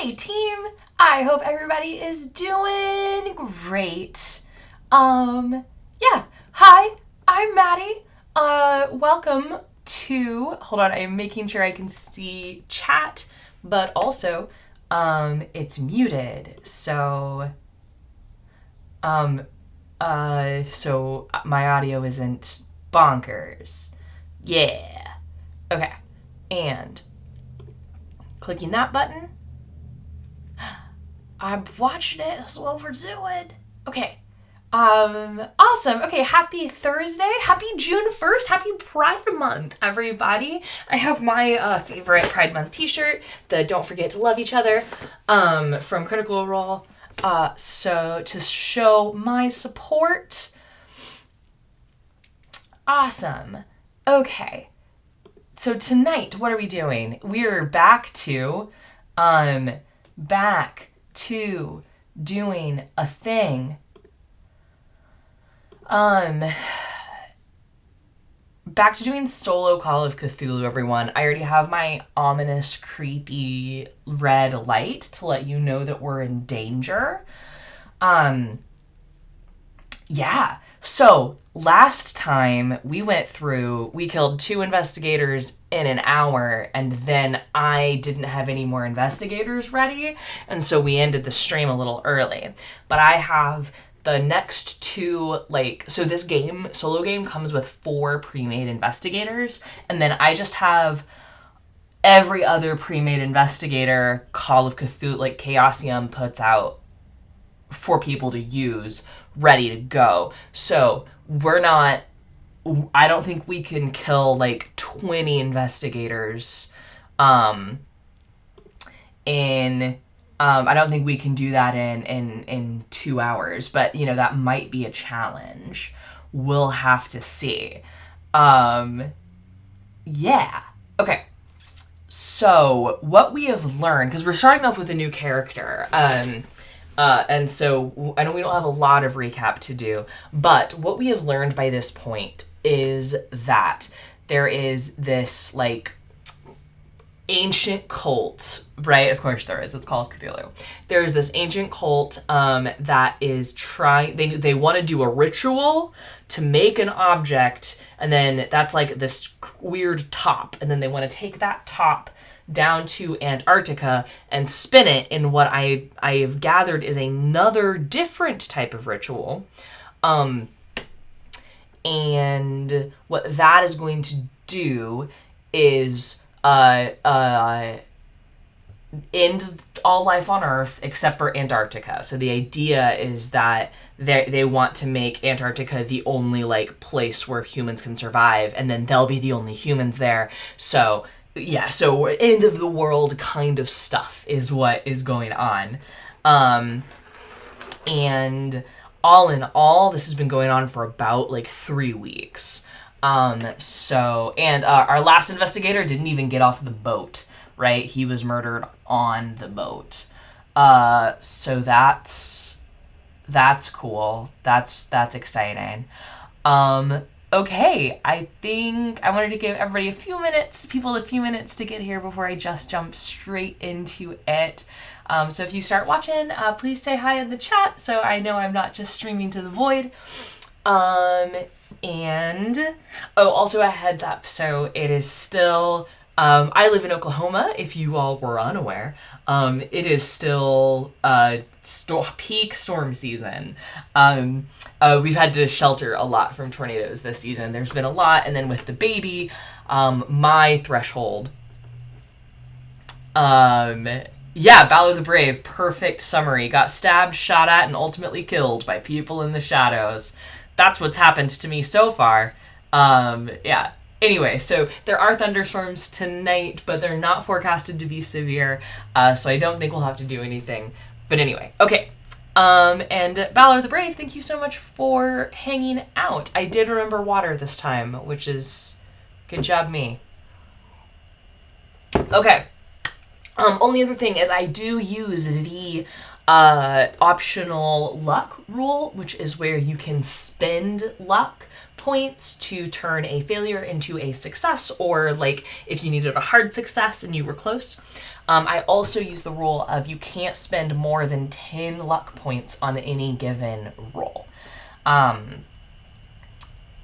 Hey team, I hope everybody is doing great. Yeah, hi, I'm Maddie. Welcome to, hold on, I'm making sure I can see chat, but also, it's muted, so my audio isn't bonkers. Yeah. Okay. And clicking that button, I'm watching it. That's what we're doing. Okay. Awesome. Okay, happy Thursday. Happy June 1st. Happy Pride Month, everybody. I have my favorite Pride Month t-shirt, the Don't Forget to Love Each Other, from Critical Role. So to show my support. Awesome. Okay. So tonight, what are we doing? We're back to doing a thing. Back to doing solo Call of Cthulhu, everyone. I already have my ominous, creepy red light to let you know that we're in danger. Yeah. So, last time we killed 2 investigators in an hour, and then I didn't have any more investigators ready, and so we ended the stream a little early. But I have the next 2, so this solo game comes with 4 pre-made investigators, and then I just have every other pre-made investigator Call of Cthulhu, Chaosium puts out for people to use, ready to go. So I don't think we can kill 20 investigators I don't think we can do that in 2 hours, but that might be a challenge. We'll have to see. Yeah. Okay. So what we have learned, because we're starting off with a new character, and so I know we don't have a lot of recap to do, but what we have learned by this point is that there is this ancient cult, right? Of course there is. It's called Cthulhu. There's this ancient cult that is trying. They want to do a ritual to make an object, and then that's this weird top, and then they want to take that top down to Antarctica and spin it in what I have gathered is another different type of ritual. And what that is going to do is end all life on Earth except for Antarctica. So the idea is that they want to make Antarctica the only place where humans can survive, and then they'll be the only humans there. So yeah, so end of the world kind of stuff is what is going on. And all in all, this has been going on for about 3 weeks. Our last investigator didn't even get off the boat, right? He was murdered on the boat. So that's cool. That's exciting. Okay, I think I wanted to give everybody a few minutes to get here before I just jump straight into it. So if you start watching, please say hi in the chat so I know I'm not just streaming to the void. Also a heads up, so it is still, I live in Oklahoma, if you all were unaware. It is still peak storm season. We've had to shelter a lot from tornadoes this season. There's been a lot, and then with the baby, my threshold. Balor the Brave, perfect summary. Got stabbed, shot at, and ultimately killed by people in the shadows. That's what's happened to me so far. Yeah. Anyway, so there are thunderstorms tonight, but they're not forecasted to be severe, so I don't think we'll have to do anything. But anyway, okay. And Balor the Brave, thank you so much for hanging out. I did remember water this time, which is good job me. Okay. Only other thing is I do use the optional luck rule, which is where you can spend luck points to turn a failure into a success, or if you needed a hard success and you were close. I also use the rule of you can't spend more than 10 luck points on any given roll.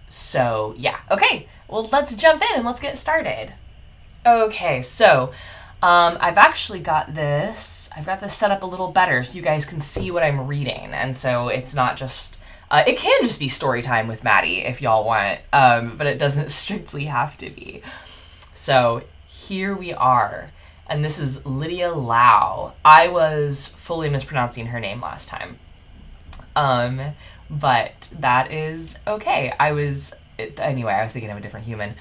So, yeah. Okay, well, let's jump in and let's get started. Okay, so I've actually got this. I've got this set up a little better so you guys can see what I'm reading. And so it's not just... it can just be story time with Maddie if y'all want, but it doesn't strictly have to be. So here we are. And this is Lydia Lau. I was fully mispronouncing her name last time. But that is okay. Anyway, I was thinking of a different human.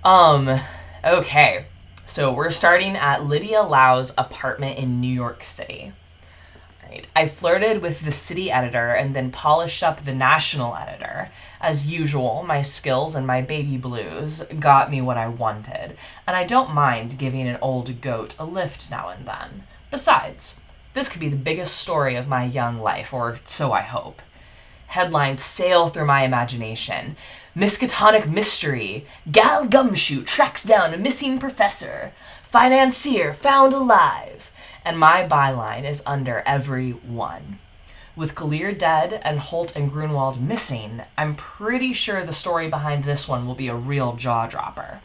Okay. So we're starting at Lydia Lau's apartment in New York City. All right. I flirted with the city editor and then polished up the national editor. As usual, my skills and my baby blues got me what I wanted, and I don't mind giving an old goat a lift now and then. Besides, this could be the biggest story of my young life, or so I hope. Headlines sail through my imagination. Miskatonic mystery. Gal Gumshoe tracks down a missing professor. Financier found alive. And my byline is under every one. With Kalir dead and Holt and Grunwald missing, I'm pretty sure the story behind this one will be a real jaw-dropper.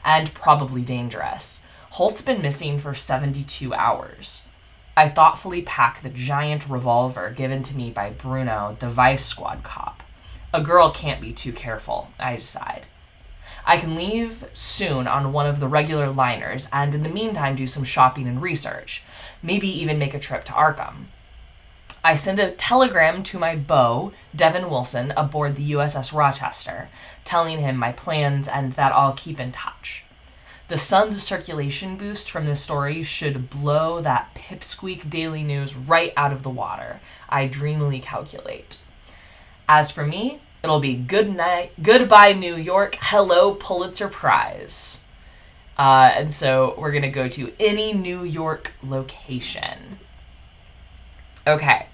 And probably dangerous. Holt's been missing for 72 hours. I thoughtfully pack the giant revolver given to me by Bruno, the Vice Squad cop. A girl can't be too careful, I decide. I can leave soon on one of the regular liners, and in the meantime do some shopping and research. Maybe even make a trip to Arkham. I send a telegram to my beau, Devin Wilson, aboard the USS Rochester, telling him my plans and that I'll keep in touch. The Sun's circulation boost from this story should blow that pipsqueak daily news right out of the water, I dreamily calculate. As for me, it'll be good night, goodbye New York, hello Pulitzer Prize. And so we're going to go to any New York location. Okay.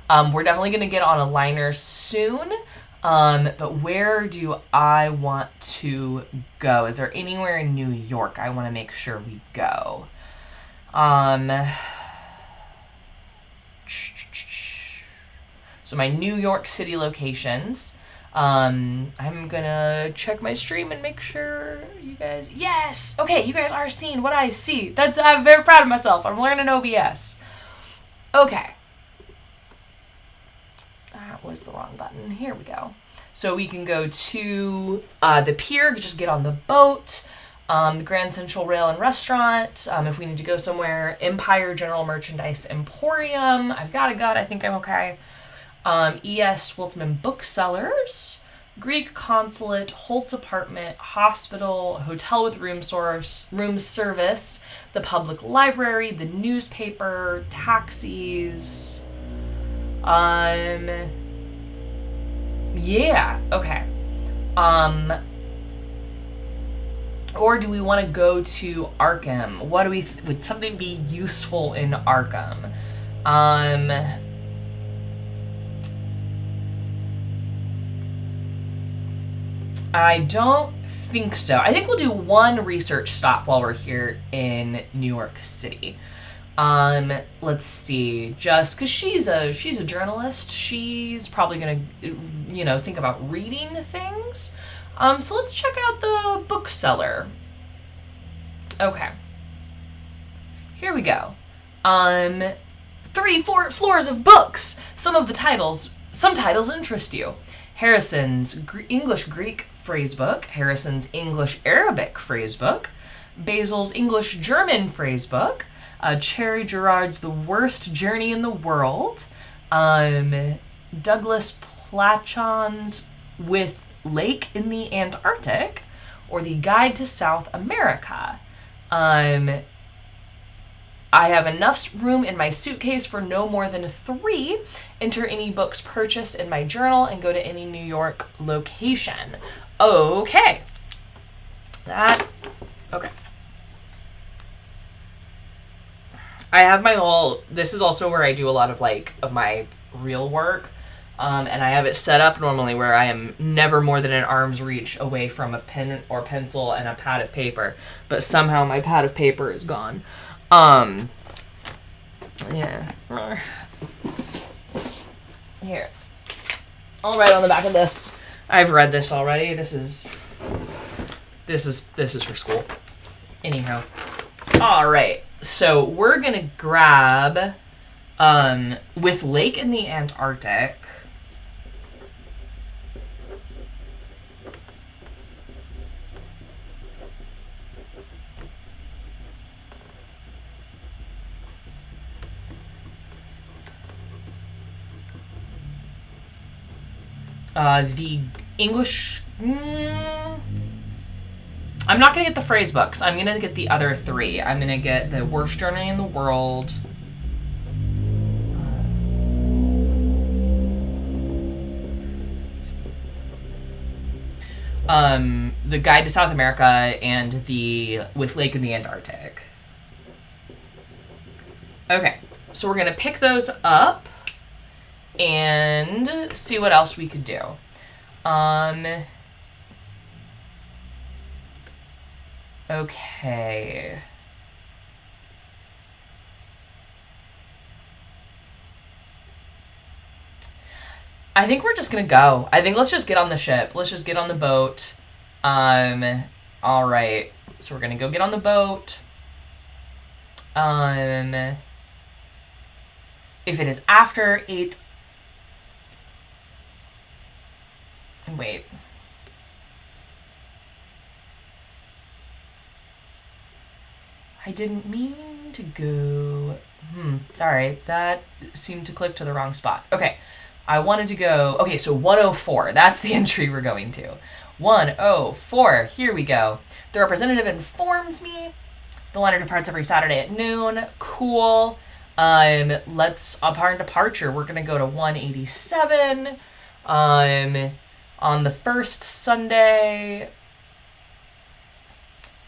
We're definitely going to get on a liner soon. But where do I want to go? Is there anywhere in New York I want to make sure we go? So my New York City locations. I'm gonna check my stream and make sure you guys... Yes! Okay, you guys are seeing what I see. I'm very proud of myself. I'm learning OBS. Okay. That was the wrong button. Here we go. So we can go to the pier, just get on the boat, the Grand Central Rail and Restaurant, if we need to go somewhere, Empire General Merchandise Emporium, I've got a gut, I think I'm okay, E.S. Wiltman Booksellers, Greek Consulate, Holt's Apartment, Hospital, Hotel with Room Service, the Public Library, the newspaper, taxis... Yeah, okay. Or do we want to go to Arkham? Would something be useful in Arkham? I don't think so. I think we'll do one research stop while we're here in New York City. Let's see, just because she's a journalist, she's probably gonna, think about reading things. So let's check out the bookseller. Okay. Here we go. 3-4 floors of books. Some titles interest you. Harrison's English-Greek phrasebook, Harrison's English-Arabic phrasebook, Basil's English-German phrasebook, Cherry Gerard's The Worst Journey in the World, Douglas Platchon's With Lake in the Antarctic, or The Guide to South America. I have enough room in my suitcase for no more than 3. Enter any books purchased in my journal and go to any New York location. Okay. Okay. I have this is also where I do a lot of my real work. And I have it set up normally where I am never more than an arm's reach away from a pen or pencil and a pad of paper. But somehow my pad of paper is gone. Yeah. Here. I'll write on the back of this. I've read this already. This is for school. Anyhow. All right. So we're going to grab with Lake in the Antarctic. The English... I'm not going to get the phrase books. I'm going to get the other three. I'm going to get The Worst Journey in the World. The Guide to South America and the With Lake in the Antarctic. Okay, so we're going to pick those up and see what else we could do. Okay. I think we're just gonna go. I think let's just get on the ship. Let's just get on the boat. All right. So we're gonna go get on the boat. If it is after 8th... Wait. I didn't mean to go... Sorry. That seemed to click to the wrong spot. Okay. I wanted to go... Okay, so 104. That's the entry we're going to. 104. Here we go. The representative informs me. The liner departs every Saturday at noon. Cool. Upon departure, we're going to go to 187. On the first Sunday.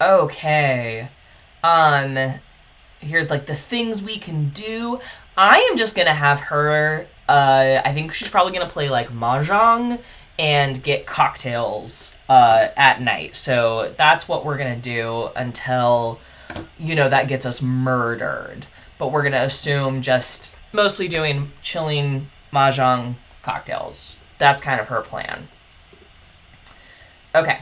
Okay. Here's like the things we can do. I am just going to have her... I think she's probably going to play like Mahjong and get cocktails at night. So that's what we're going to do until, that gets us murdered. But we're going to assume just mostly doing chilling Mahjong cocktails. That's kind of her plan. Okay.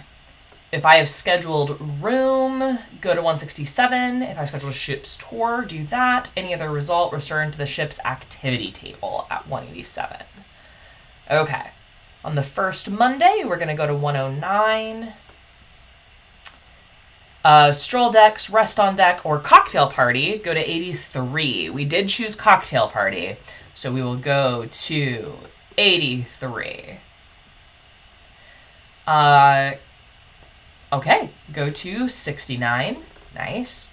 If I have scheduled room, go to 167. If I schedule a ship's tour, do that. Any other result, return to the ship's activity table at 187. Okay. On the first Monday, we're going to go to 109. Stroll decks, rest on deck, or cocktail party, go to 83. We did choose cocktail party, so we will go to 83. Okay, go to 69. Nice.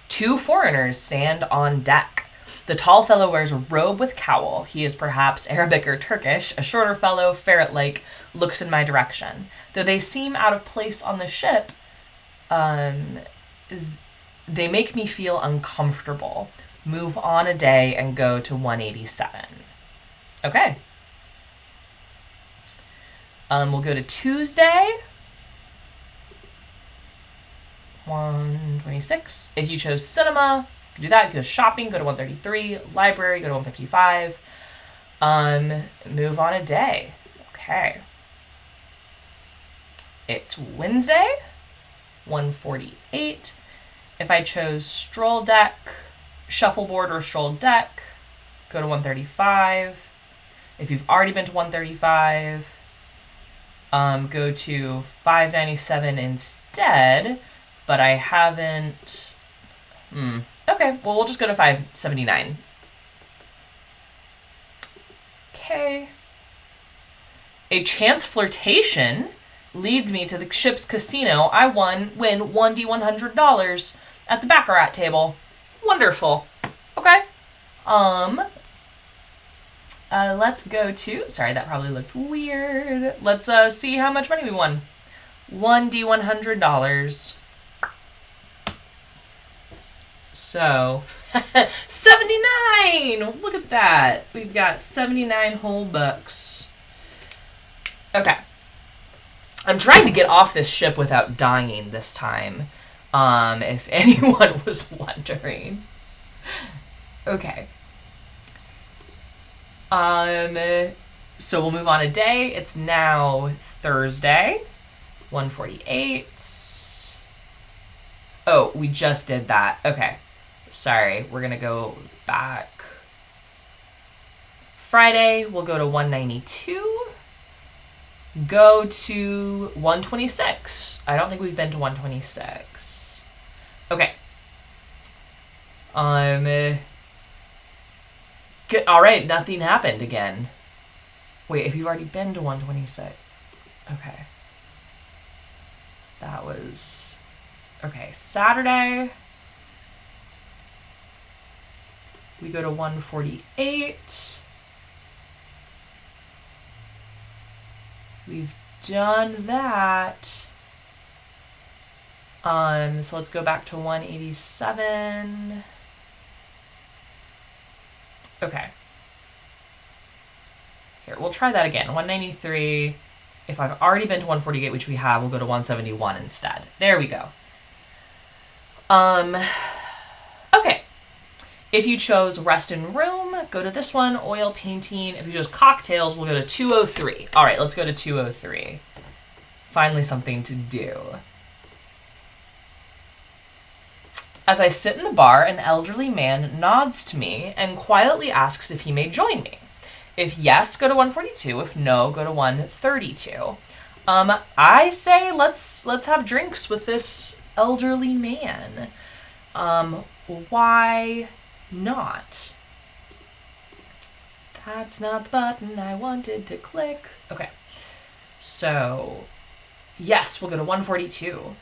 2 foreigners stand on deck. The tall fellow wears a robe with cowl. He is perhaps Arabic or Turkish. A shorter fellow, ferret-like, looks in my direction. Though they seem out of place on the ship, they make me feel uncomfortable. Move on a day and go to 187. Okay. We'll go to Tuesday. 126. If you chose cinema, you can do that. Go shopping, go to 133. Library, go to 155. Move on a day. Okay. It's Wednesday, 148. If I chose stroll deck, shuffleboard, or stroll deck, go to 135. If you've already been to 135, go to 597 instead. But I haven't... Okay, well, we'll just go to 579. Okay. A chance flirtation leads me to the ship's casino. I win $1D100 at the baccarat table. Wonderful. Okay. Let's go to... Sorry, that probably looked weird. Let's see how much money we won. $1D100. So, 79! Look at that. We've got 79 whole bucks. Okay. I'm trying to get off this ship without dying this time. if anyone was wondering. Okay. So we'll move on a day. It's now Thursday, 1:48. Oh, we just did that. Okay. Sorry, we're gonna go back. Friday, we'll go to 192. Go to 126. I don't think we've been to 126. Okay. Good. All right, nothing happened again. Wait, if you've already been to 126. Okay. That was... Okay, Saturday. We go to 148. We've done that. So let's go back to 187. Okay. Here, we'll try that again. 193. If I've already been to 148, which we have, we'll go to 171 instead. There we go. Okay. If you chose rest in room, go to this one, oil painting. If you chose cocktails, we'll go to 203. All right, let's go to 203. Finally something to do. As I sit in the bar, an elderly man nods to me and quietly asks if he may join me. If yes, go to 142. If no, go to 132. I say let's have drinks with this elderly man. Why not? That's not the button I wanted to click. Okay. So, yes, we'll go to 142.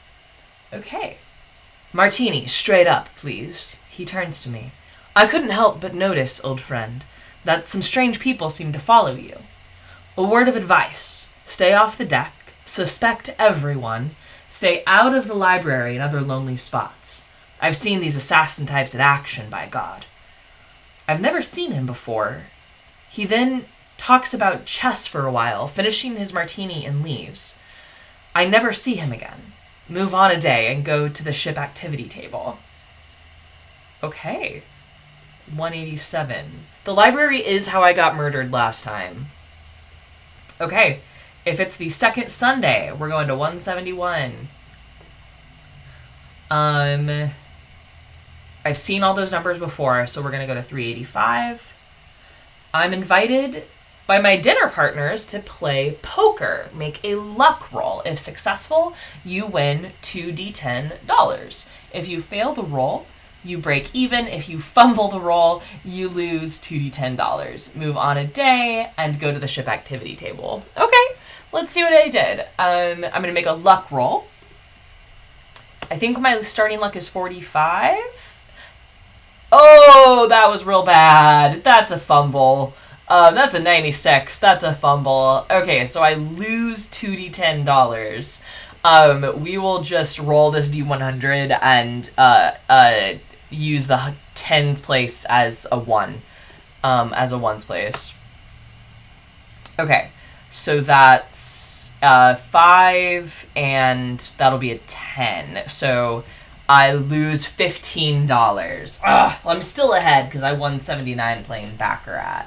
Okay. Martini, straight up, please. He turns to me. I couldn't help but notice, old friend, that some strange people seem to follow you. A word of advice. Stay off the deck. Suspect everyone. Stay out of the library and other lonely spots. I've seen these assassin types in action, by God. I've never seen him before. He then talks about chess for a while, finishing his martini and leaves. I never see him again. Move on a day and go to the ship activity table. Okay. 187. The library is how I got murdered last time. Okay. If it's the second Sunday, we're going to 171. I've seen all those numbers before, so we're going to go to 385. I'm invited by my dinner partners to play poker. Make a luck roll. If successful, you win $2d10. If you fail the roll, you break even. If you fumble the roll, you lose $2d10. Move on a day and go to the ship activity table. Okay, let's see what I did. I'm going to make a luck roll. I think my starting luck is 45. Oh, that was real bad. That's a fumble. That's a 96. That's a fumble. Okay, so I lose $2d10. We will just roll this d100 and use the tens place as a 1. As a ones place. Okay, so that's 5, and that'll be a 10. So I lose $15. Ugh, well, I'm still ahead because I won 79 playing Baccarat.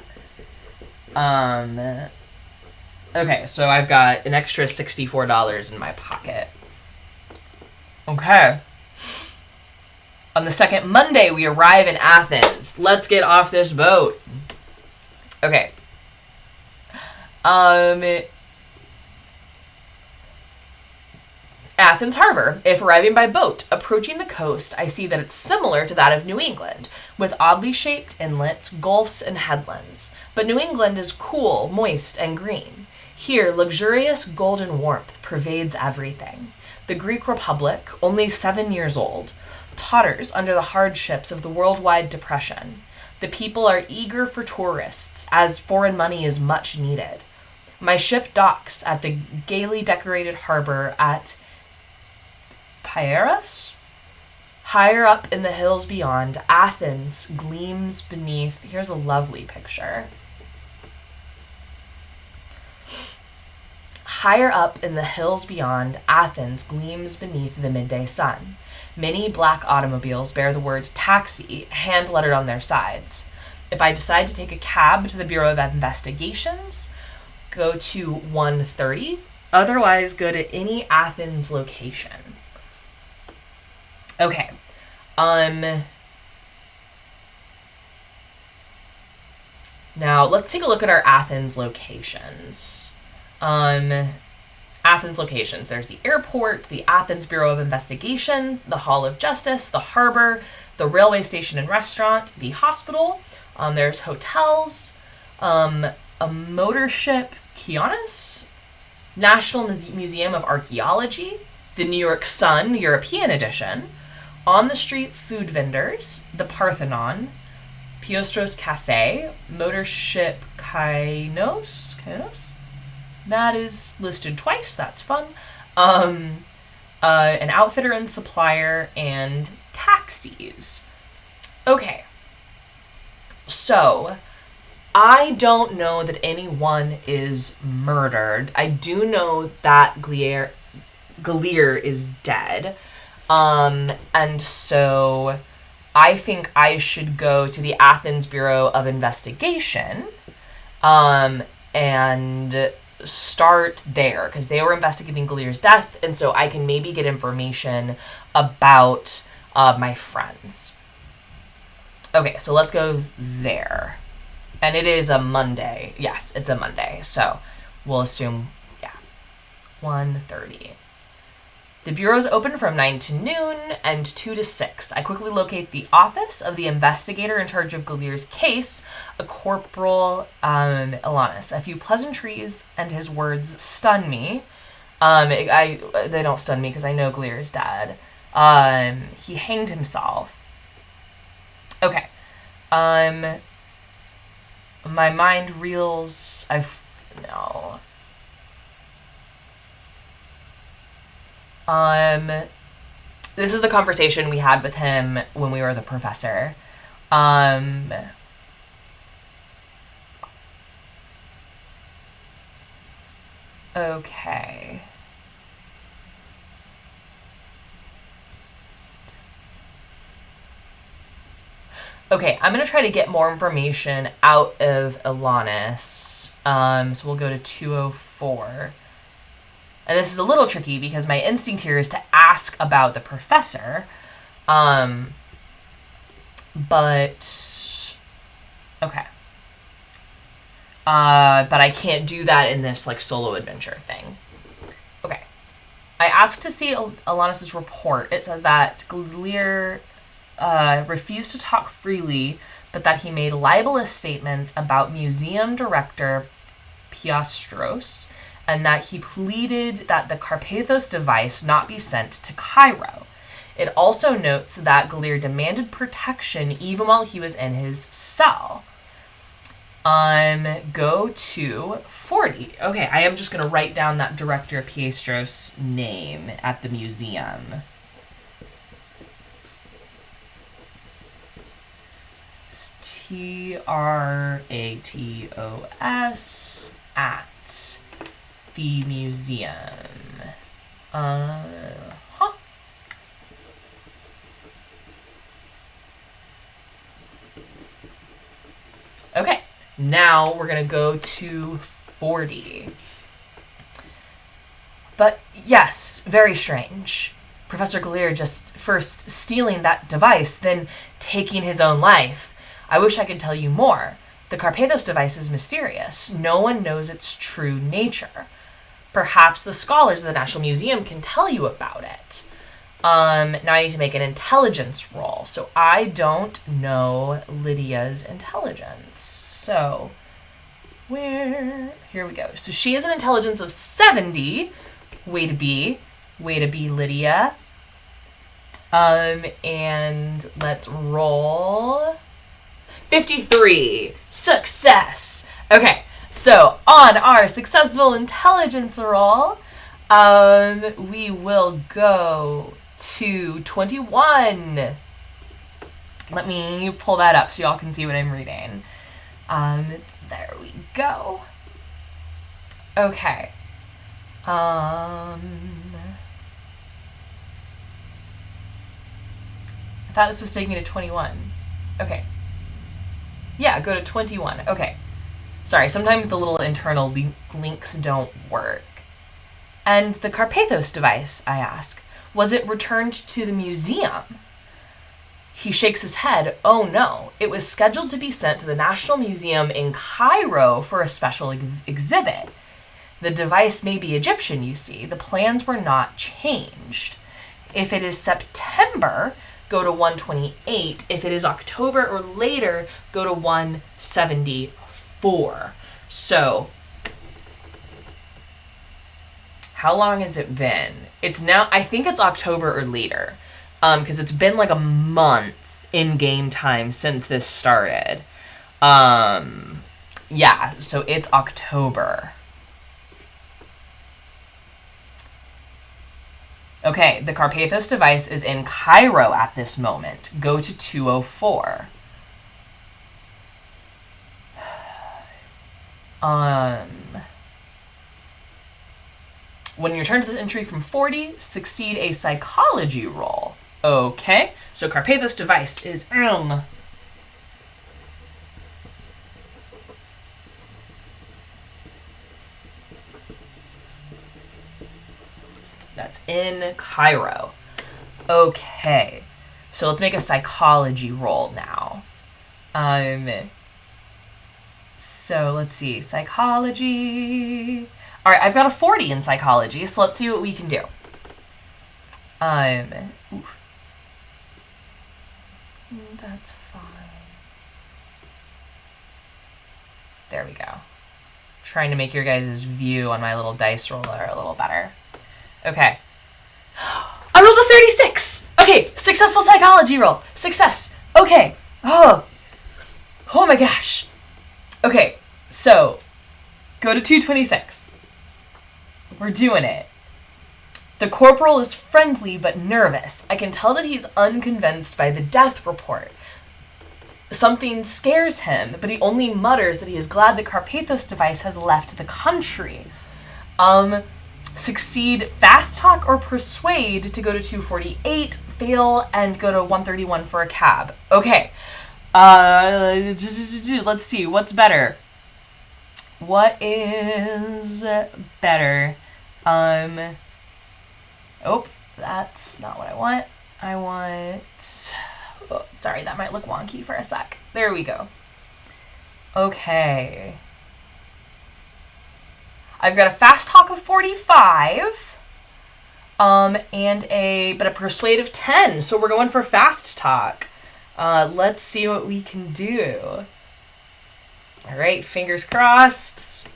Okay, so I've got an extra $64 in my pocket. Okay. On the second Monday, we arrive in Athens. Let's get off this boat. Okay. Athens Harbor. If arriving by boat, approaching the coast, I see that it's similar to that of New England, with oddly shaped inlets, gulfs, and headlands. But New England is cool, moist, and green. Here, luxurious golden warmth pervades everything. The Greek Republic, only 7 years old, totters under the hardships of the worldwide depression. The people are eager for tourists, as foreign money is much needed. My ship docks at the gaily decorated harbor at Piraeus? Higher up in the hills beyond, Athens gleams beneath... Here's a lovely picture. Higher up in the hills beyond, Athens gleams beneath the midday sun. Many black automobiles bear the word taxi hand-lettered on their sides. If I decide to take a cab to the Bureau of Investigations, go to 130. Otherwise, go to any Athens location. Okay. Now, let's take a look at our Athens locations. Athens locations. There's the airport, the Athens Bureau of Investigations, the Hall of Justice, the harbor, the railway station and restaurant, the hospital. There's hotels, a motor ship, Kianos, National Museum of Archaeology, the New York Sun European edition, on the street food vendors, the Parthenon, Piostros Cafe, motor ship Kainos? That is listed twice. That's fun. An outfitter and supplier, and taxis. Okay. So, I don't know that anyone is murdered. I do know that Glier is dead. And so I think I should go to the Athens Bureau of Investigation, and start there, because they were investigating Glier's death, and so I can maybe get information about my friends. Okay, so let's go there. And it is a Monday. Yes, it's a Monday, so we'll assume, 1:30. The bureau is open from 9 to noon and 2 to 6. I quickly locate the office of the investigator in charge of Glier's case, a Corporal Elanus. A few pleasantries and his words stun me. They don't stun me because I know Glier is dead. He hanged himself. Okay. My mind reels. No. This is the conversation we had with him when we were the professor. Okay. Okay, I'm going to try to get more information out of Elanus. So we'll go to 204. And this is a little tricky because my instinct here is to ask about the professor. But, okay. But I can't do that in this, solo adventure thing. Okay. I asked to see Elanus' report. It says that Glier refused to talk freely, but that he made libelous statements about museum director Piastros, and that he pleaded that the Carpathos device not be sent to Cairo. It also notes that Glier demanded protection even while he was in his cell. Go to 40. Okay, I am just going to write down that director Piastros' name at the museum. It's Tratos at the museum. Okay, now we're going to go to 40. But yes, very strange. Professor Glier just first stealing that device, then taking his own life. I wish I could tell you more. The Carpathos device is mysterious. No one knows its true nature. Perhaps the scholars of the National Museum can tell you about it. Now I need to make an intelligence roll. So I don't know Lydia's intelligence. So, here we go. So she has an intelligence of 70. Way to be, Lydia. And let's roll 53. Success. Okay. So, on our successful intelligence roll, we will go to 21. Let me pull that up so y'all can see what I'm reading. There we go. Okay. thought this was taking me to 21. Okay. Yeah, go to 21. Okay. Sorry, sometimes the little internal links don't work. And the Carpathos device, I ask, was it returned to the museum? He shakes his head. Oh no, it was scheduled to be sent to the National Museum in Cairo for a special exhibit. The device may be Egyptian, you see. The plans were not changed. If it is September, go to 128. If it is October or later, go to 174. So, how long has it been? It's now, I think it's October or later. Because it's been like a month in game time since this started. Yeah, so it's October. Okay, the Carpathos device is in Cairo at this moment. Go to 204. When you return to this entry from 40, succeed a psychology roll. Okay, so Carpathos device is in. That's in Cairo. Okay, so let's make a psychology roll now. So let's see, psychology. All right, I've got a 40 in psychology, so let's see what we can do. Oof. That's fine. There we go. Trying to make your guys' view on my little dice roller a little better. Okay. I rolled a 36! Okay, successful psychology roll. Success. Okay. Oh my gosh. Okay, so go to 226. We're doing it. The corporal is friendly but nervous. I can tell that he's unconvinced by the death report. Something scares him, but he only mutters that he is glad the Carpathos device has left the country. Succeed fast talk or persuade to go to 248, fail, and go to 131 for a cab. Okay. Let's see, what's better? What is better? Oh, that's not what I want. I want... Oh, sorry, that might look wonky for a sec. There we go. Okay. I've got a fast talk of 45. And a persuasive 10. So we're going for fast talk. Let's see what we can do. All right, fingers crossed.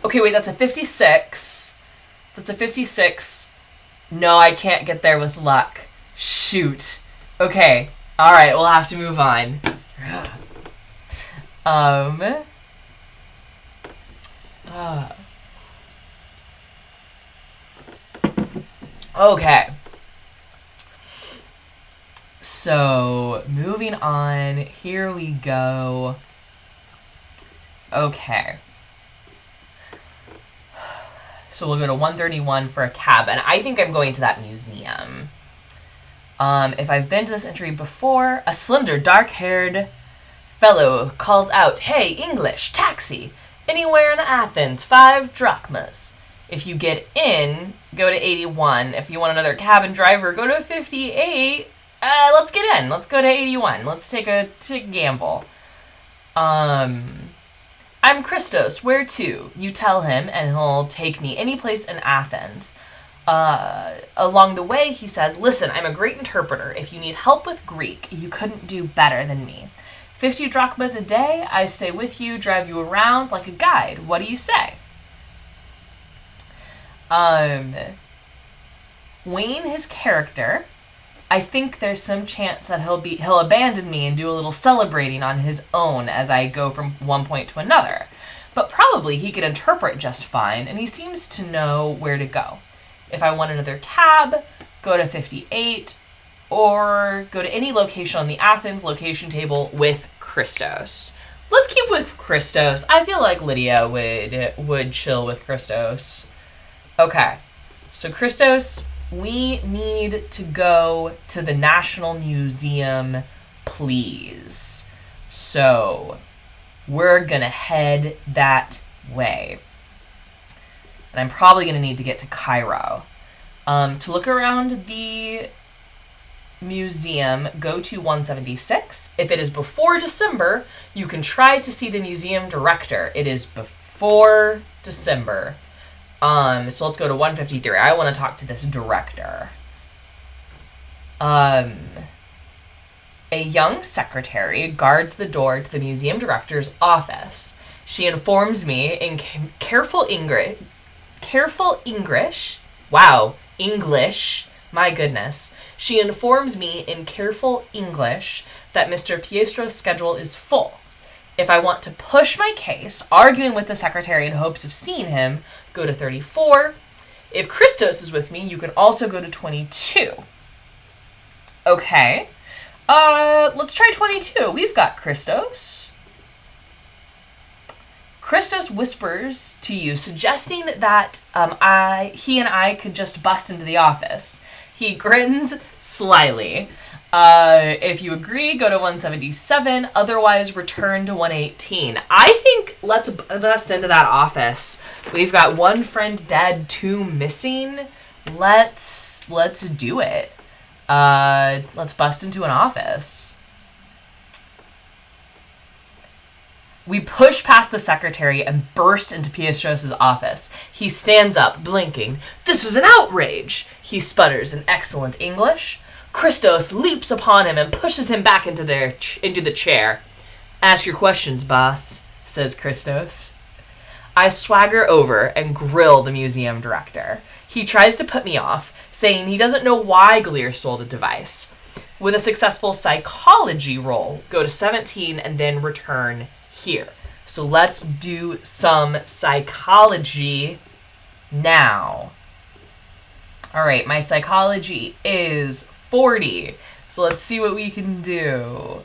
Okay, wait, that's a 56. That's a 56. No, I can't get there with luck. Shoot. Okay. All right, we'll have to move on. Okay. So, moving on. Here we go. Okay. So we'll go to 131 for a cab, and I think I'm going to that museum. If I've been to this entry before, a slender, dark-haired fellow calls out, "Hey, English, taxi! Anywhere in Athens, 5 drachmas. If you get in, go to 81. If you want another cabin driver, go to 58. Let's get in. Let's go to 81. Let's take a gamble. I'm Christos. Where to? You tell him, and he'll take me any place in Athens. Along the way, he says, listen, I'm a great interpreter. If you need help with Greek, you couldn't do better than me. 50 drachmas a day, I stay with you, drive you around like a guide. What do you say? Wayne, his character, I think there's some chance that he'll abandon me and do a little celebrating on his own as I go from one point to another. But probably he could interpret just fine, and he seems to know where to go. If I want another cab, go to 58, or go to any location on the Athens location table with Christos. Let's keep with Christos. I feel like Lydia would chill with Christos. Okay, so Christos we need to go to the National Museum, please. So we're gonna head that way. And I'm probably gonna need to get to Cairo. To look around the museum, go to 176. If it is before December, you can try to see the museum director. It is before December. So let's go to 153. I want to talk to this director. A young secretary guards the door to the museum director's office. She informs me in careful English. Wow, English. My goodness. She informs me in careful English that Mr. Piestro's schedule is full. If I want to push my case, arguing with the secretary in hopes of seeing him, go to 34. If Christos is with me, you can also go to 22. Okay. Let's try 22. We've got Christos. Christos whispers to you, suggesting that he and I could just bust into the office. He grins slyly. If you agree, go to 177. Otherwise, return to 118. I think let's bust into that office. We've got 1 friend dead, 2 missing. Let's do it. Let's bust into an office. We push past the secretary and burst into Piestros' office. He stands up, blinking. "This is an outrage!" He sputters in excellent English. Christos leaps upon him and pushes him back into the chair. "Ask your questions, boss," says Christos. I swagger over and grill the museum director. He tries to put me off, saying he doesn't know why Gleer stole the device. With a successful psychology roll, go to 17 and then return here. So let's do some psychology now. All right, my psychology is 40. So let's see what we can do.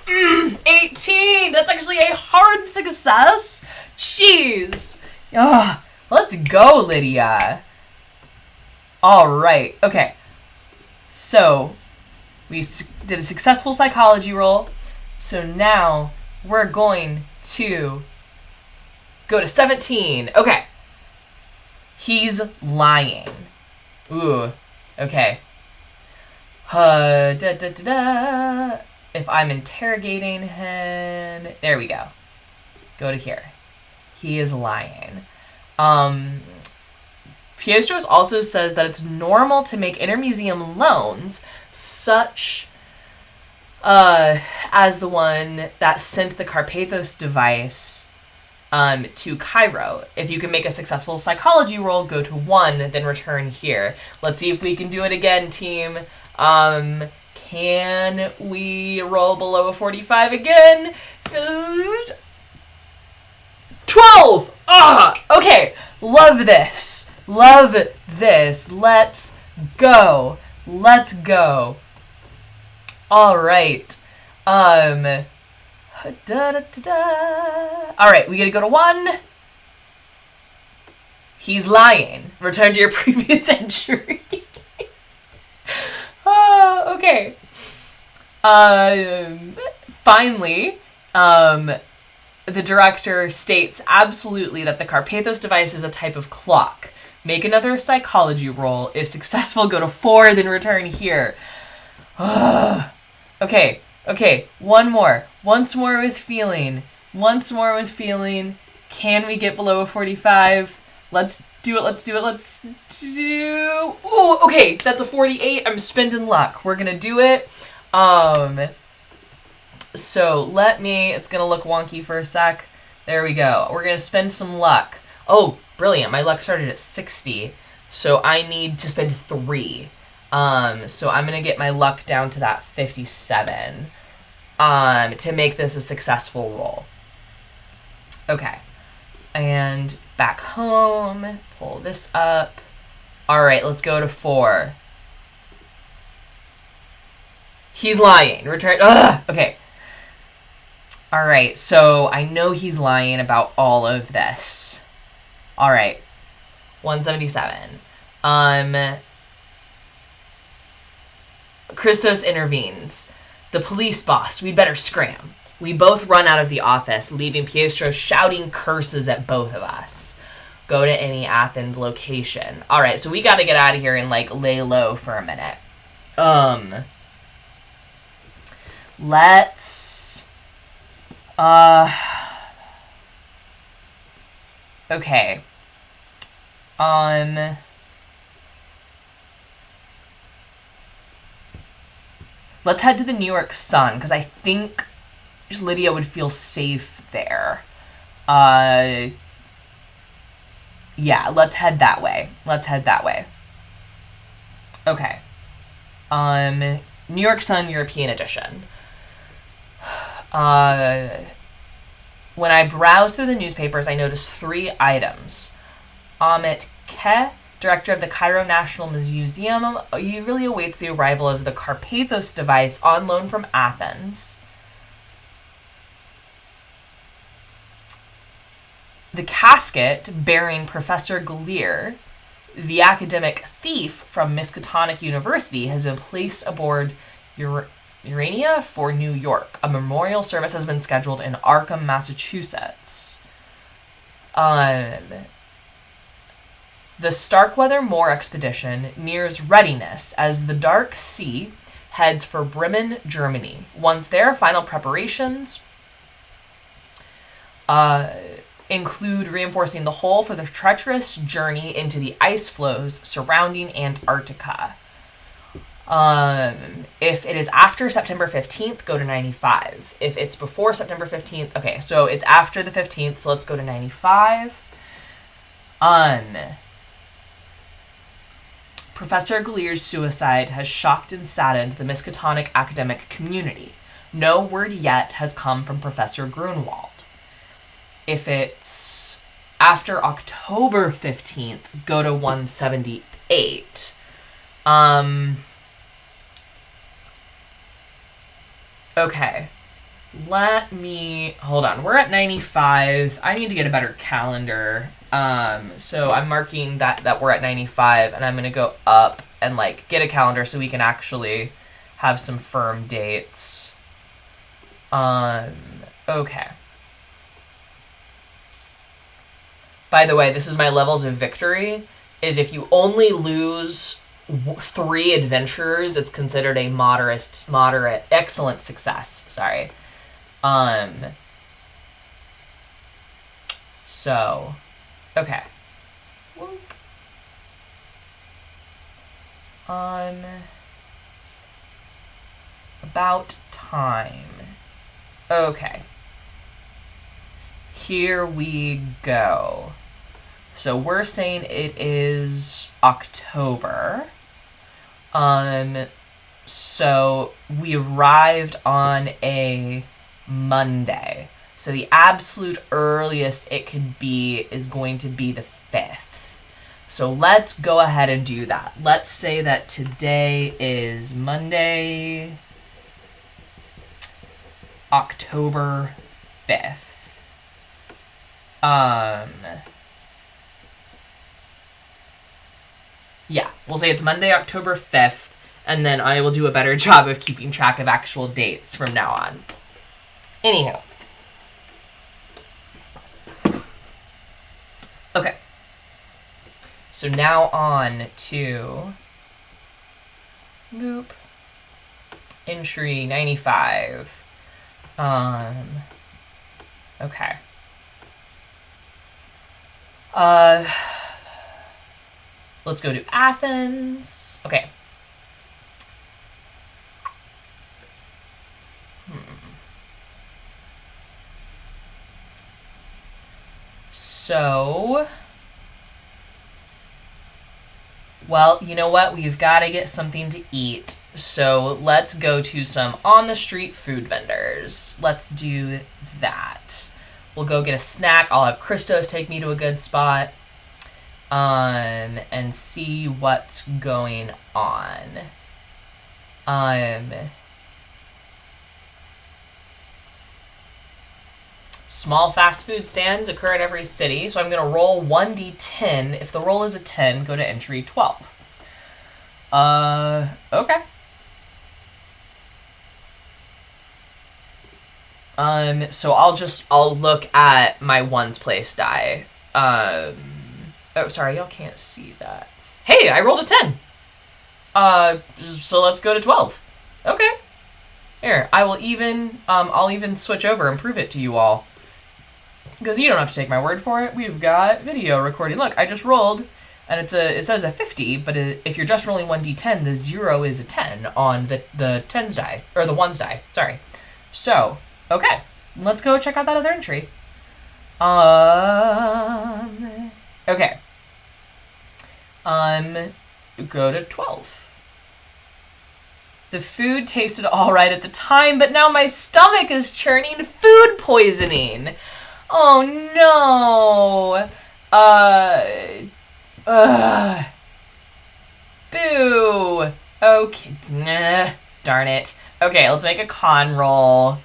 18! That's actually a hard success. Jeez. Let's go, Lydia. All right. Okay. So we did a successful psychology roll. So now we're going to go to 17. Okay. He's lying. Ooh. Okay. If I'm interrogating him, there we go. Go to here. He is lying. Piestros also says that it's normal to make inter-museum loans, such as the one that sent the Carpathos device to Cairo. If you can make a successful psychology roll, go to 1, then return here. Let's see if we can do it again, team. Can we roll below a 45 again? 12! Okay. Love this. Love this. Let's go. Let's go. All right. All right, we gotta go to 1. He's lying. Return to your previous entry. Okay. Finally, the director states absolutely that the Carpathos device is a type of clock. Make another psychology roll. If successful, go to 4, then return here. Okay. One more. Once more with feeling. Can we get below a 45? Let's do it. Ooh, okay. That's a 48. I'm spending luck. We're gonna do it. So it's gonna look wonky for a sec. There we go. We're gonna spend some luck. Oh, brilliant. My luck started at 60. So I need to spend 3. So I'm gonna get my luck down to that 57. To make this a successful roll. Okay. And back home. Pull this up. All right, let's go to 4. He's lying. Return. Okay. All right, so I know he's lying about all of this. All right. 177. Christos intervenes. The police boss, we'd better scram. We both run out of the office, leaving Pietro shouting curses at both of us. Go to any Athens location. Alright, so we gotta get out of here and, like, lay low for a minute. Let's... Okay. Let's head to the New York Sun, because I think Lydia would feel safe there. Yeah, let's head that way. Okay. New York Sun, European edition. When I browsed through the newspapers, I noticed 3 items. Amit Ke, director of the Cairo National Museum, eagerly awaits the arrival of the Carpathos device on loan from Athens. The casket bearing Professor Gleer, the academic thief from Miskatonic University, has been placed aboard Urania for New York. A memorial service has been scheduled in Arkham, Massachusetts. The Starkweather Moor expedition nears readiness as the Dark Sea heads for Bremen, Germany. Once there, final preparations include reinforcing the hull for the treacherous journey into the ice flows surrounding Antarctica. If it is after September 15th, go to 95. If it's before September 15th, okay, so it's after the 15th, so let's go to 95. Professor Gleer's suicide has shocked and saddened the Miskatonic academic community. No word yet has come from Professor Grunwald. If it's after October 15th, go to 178. Okay. Hold on. We're at 95. I need to get a better calendar. So I'm marking that we're at 95, and I'm going to go up and, like, get a calendar so we can actually have some firm dates. Okay. By the way, this is my levels of victory, is if you only lose 3 adventurers, it's considered a moderate, excellent success. Sorry. So, okay. About time. Okay. Here we go. So we're saying it is October. So we arrived on a Monday. So the absolute earliest it could be is going to be the 5th. So let's go ahead and do that. Let's say that today is Monday, October 5th. Yeah, we'll say it's Monday, October 5th, and then I will do a better job of keeping track of actual dates from now on. Anywho. Okay. So now on to boop. Entry 95. Okay. Let's go to Athens. Okay. So, well, you know what? We've got to get something to eat. So let's go to some on-the-street food vendors. Let's do that. We'll go get a snack. I'll have Christos take me to a good spot. And see what's going on. Small fast food stands occur in every city, so I'm going to roll 1d10. If the roll is a 10, go to entry 12. Okay. So I'll look at my ones place die. Oh, sorry, y'all can't see that. Hey, I rolled a 10. So let's go to 12. Okay. Here, I'll even switch over and prove it to you all. Because you don't have to take my word for it. We've got video recording. Look, I just rolled, and it says a 50, but if you're just rolling 1d10, the 0 is a 10 on the tens die, or the ones die, sorry. So, okay, let's go check out that other entry. Okay. Go to 12. The food tasted all right at the time, but now my stomach is churning food poisoning. Oh no. Boo. Okay. Nah, darn it. Okay, let's make a con roll.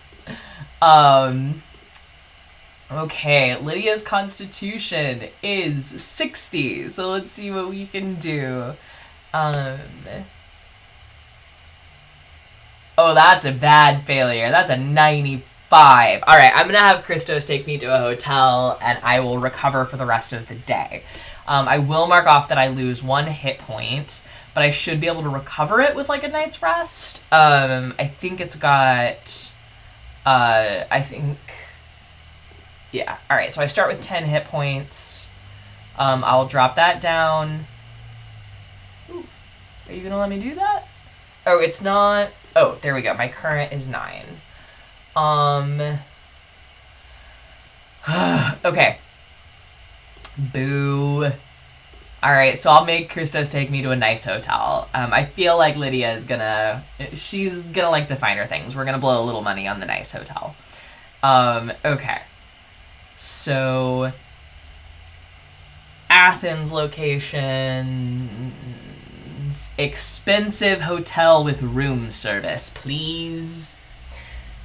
Okay, Lydia's constitution is 60, so let's see what we can do. Oh, that's a bad failure. That's a 95. All right, I'm going to have Christos take me to a hotel, and I will recover for the rest of the day. I will mark off that I lose 1 hit point, but I should be able to recover it with, like, a night's rest. I think it's got... Yeah. All right, so I start with 10 hit points. I'll drop that down. Ooh, are you going to let me do that? Oh, it's not... Oh, there we go. My current is 9. Okay. Boo. Alright, so I'll make Christos take me to a nice hotel. I feel like Lydia is she's gonna like the finer things. We're gonna blow a little money on the nice hotel. Okay. So, Athens location... Expensive hotel with room service, please.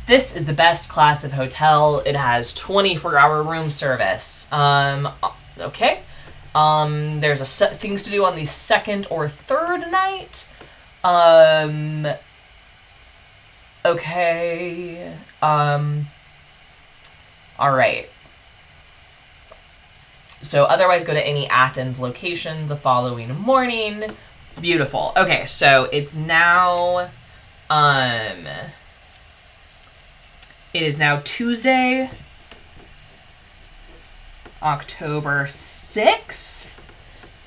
This is the best class of hotel. It has 24-hour room service. Okay. There's things to do on the second or third night. Okay. All right. So otherwise go to any Athens location the following morning. Beautiful. Okay, so it's now, it is now Tuesday, October 6th,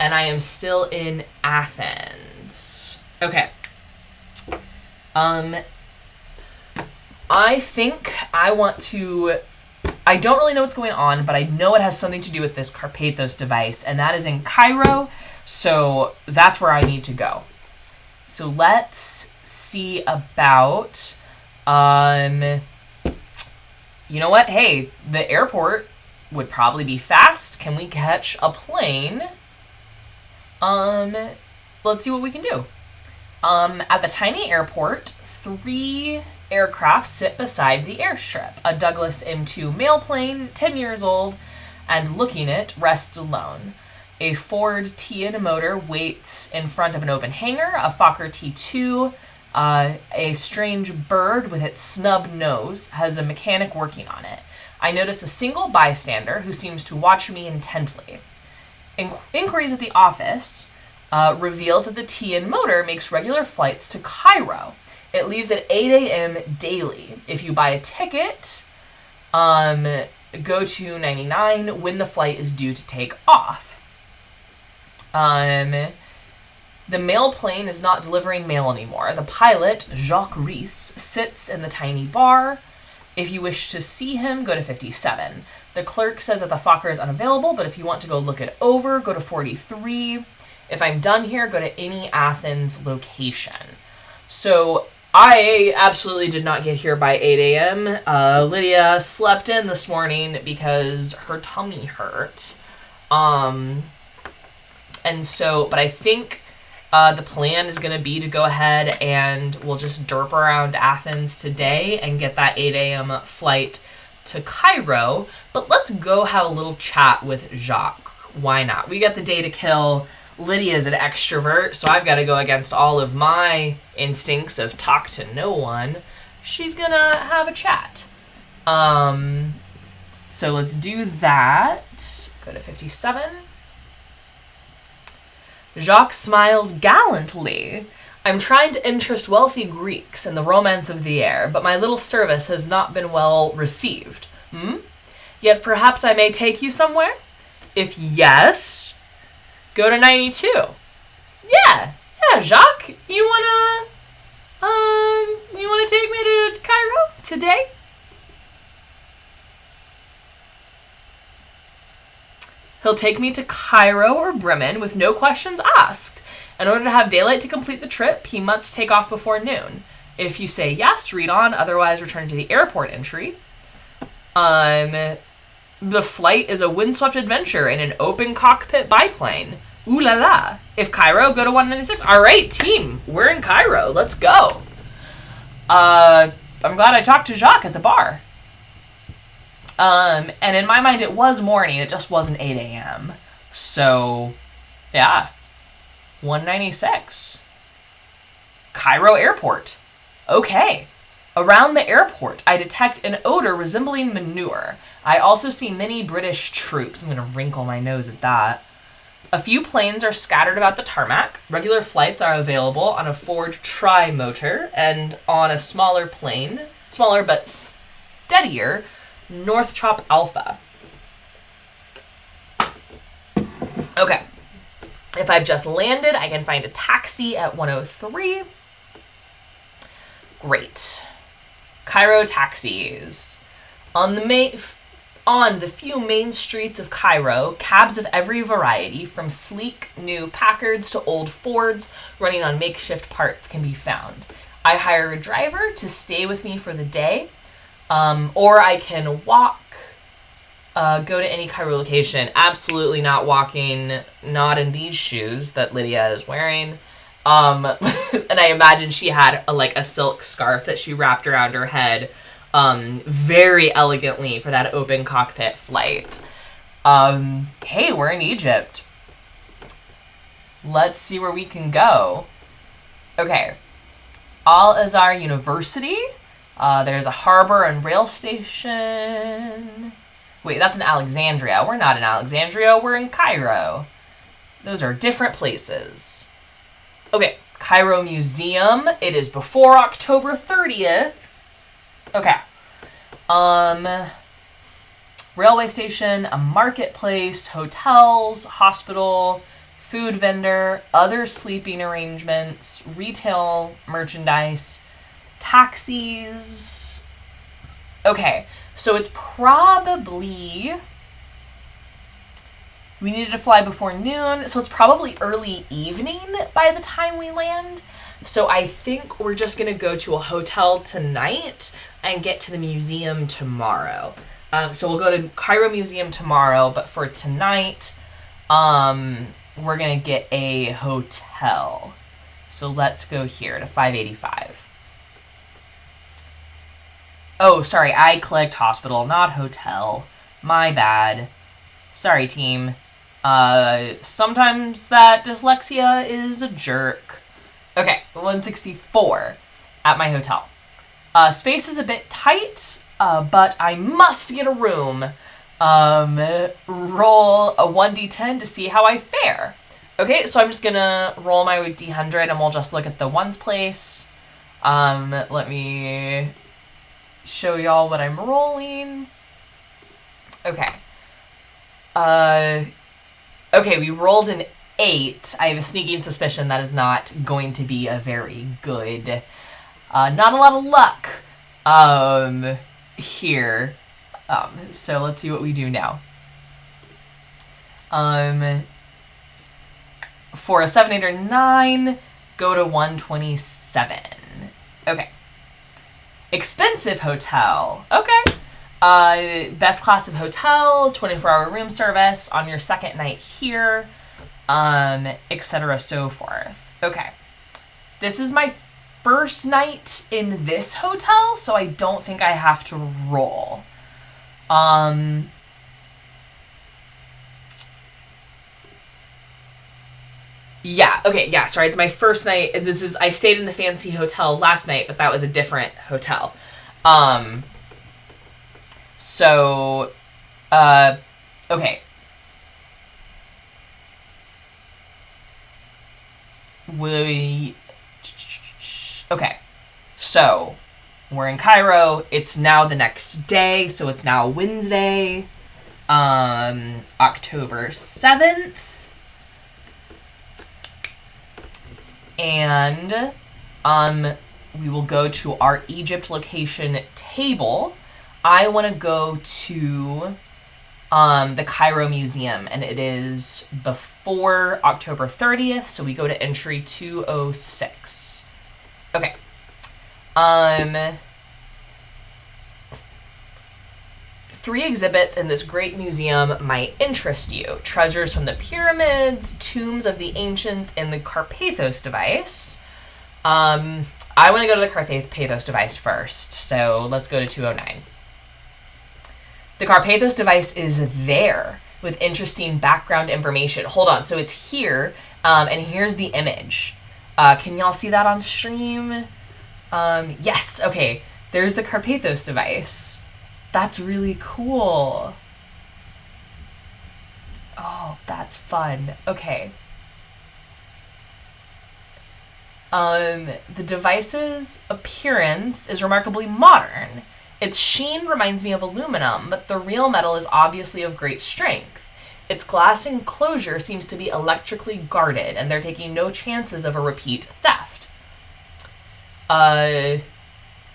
and I am still in Athens. Okay. I think I want to... I don't really know what's going on, but I know it has something to do with this Carpathos device, and that is in Cairo. So that's where I need to go. So let's see about, you know what? Hey, the airport would probably be fast. Can we catch a plane? Let's see what we can do. At the tiny airport, 3 aircraft sit beside the airstrip. A Douglas M2 mail plane, 10 years old, and looking it, rests alone. A Ford T-in motor waits in front of an open hangar, a Fokker T2, a strange bird with its snub nose has a mechanic working on it. I notice a single bystander who seems to watch me intently. Inquiries at the office reveals that the T-in motor makes regular flights to Cairo. It leaves at 8 a.m. daily. If you buy a ticket, go to 99 when the flight is due to take off. The mail plane is not delivering mail anymore. The pilot, Jacques Rees, sits in the tiny bar. If you wish to see him, go to 57. The clerk says that the Fokker is unavailable, but if you want to go look it over, go to 43. If I'm done here, go to any Athens location. So I absolutely did not get here by 8 a.m. Lydia slept in this morning because her tummy hurt. And so, but I think the plan is going to be to go ahead and we'll just derp around Athens today and get that 8 a.m. flight to Cairo, but let's go have a little chat with Jacques. Why not? We got the day to kill. Lydia's an extrovert, so I've got to go against all of my instincts of talk to no one. She's gonna have a chat. So let's do that. Go to 57. Jacques smiles gallantly. I'm trying to interest wealthy Greeks in the romance of the air, but my little service has not been well received. Yet perhaps I may take you somewhere? If yes, go to 92. Yeah, Jacques, you wanna take me to Cairo today? He'll take me to Cairo or Bremen with no questions asked. In order to have daylight to complete the trip, he must take off before noon. If you say yes, read on, otherwise return to the airport entry. The flight is a windswept adventure in an open cockpit biplane. Ooh la la. If Cairo, go to 196. All right, team, we're in Cairo. Let's go. I'm glad I talked to Jacques at the bar. And in my mind, it was morning. It just wasn't 8 a.m. So, yeah. 196. Cairo Airport. Okay. Around the airport, I detect an odor resembling manure. I also see many British troops. I'm going to wrinkle my nose at that. A few planes are scattered about the tarmac. Regular flights are available on a Ford tri-motor and on a smaller plane, smaller but steadier, Northrop Alpha. Okay. If I've just landed, I can find a taxi at 103. Great. Cairo taxis. On the few main streets of Cairo, cabs of every variety, from sleek new Packards to old Fords running on makeshift parts, can be found. I hire a driver to stay with me for the day, or I can walk, go to any Cairo location. Absolutely not walking, not in these shoes that Lydia is wearing. And I imagine she had a silk scarf that she wrapped around her head, very elegantly for that open cockpit flight. Hey, we're in Egypt. Let's see where we can go. Okay. Al-Azhar University. There's a harbor and rail station. Wait, that's in Alexandria. We're not in Alexandria. We're in Cairo. Those are different places. Okay, Cairo Museum. It is before October 30th. Okay. Railway station, a marketplace, hotels, hospital, food vendor, other sleeping arrangements, retail merchandise, taxis. Okay, so it's probably... We needed to fly before noon, so it's probably early evening by the time we land. So I think we're just going to go to a hotel tonight and get to the museum tomorrow. So we'll go to Cairo Museum tomorrow, but for tonight, we're going to get a hotel. So let's go here to 585. Oh, sorry, I clicked hospital, not hotel. My bad. Sorry, team. Sometimes that dyslexia is a jerk. Okay, 164 at my hotel. Space is a bit tight, but I must get a room. Roll a 1d10 to see how I fare. Okay, so I'm just gonna roll my d100 and we'll just look at the ones place. Let me show y'all what I'm rolling. Okay. Okay, we rolled an 8. I have a sneaking suspicion that is not going to be a very good, not a lot of luck, here. So let's see what we do now. For a 7, 8, or 9, go to 127. Okay. Expensive hotel. Okay. Best class of hotel, 24-hour room service on your second night here, etc. so forth. Okay. This is my first night in this hotel, so I don't think I have to roll. Yeah, okay, yeah, sorry, it's my first night. I stayed in the fancy hotel last night, but that was a different hotel. So, okay. Okay, so, we're in Cairo. It's now the next day, so it's now Wednesday, October 7th. And we will go to our Egypt location table. I want to go to the Cairo Museum, and it is before October 30th, so we go to entry 206. Okay. 3 exhibits in this great museum might interest you. Treasures from the pyramids, tombs of the ancients, and the Carpathos device. I want to go to the Carpathos device first, so let's go to 209. The Carpathos device is there with interesting background information. Hold on, so it's here, and here's the image. Can y'all see that on stream? Yes, okay. There's the Carpathos device. That's really cool. Oh, that's fun. Okay. The device's appearance is remarkably modern. Its sheen reminds me of aluminum, but the real metal is obviously of great strength. Its glass enclosure seems to be electrically guarded, and they're taking no chances of a repeat theft.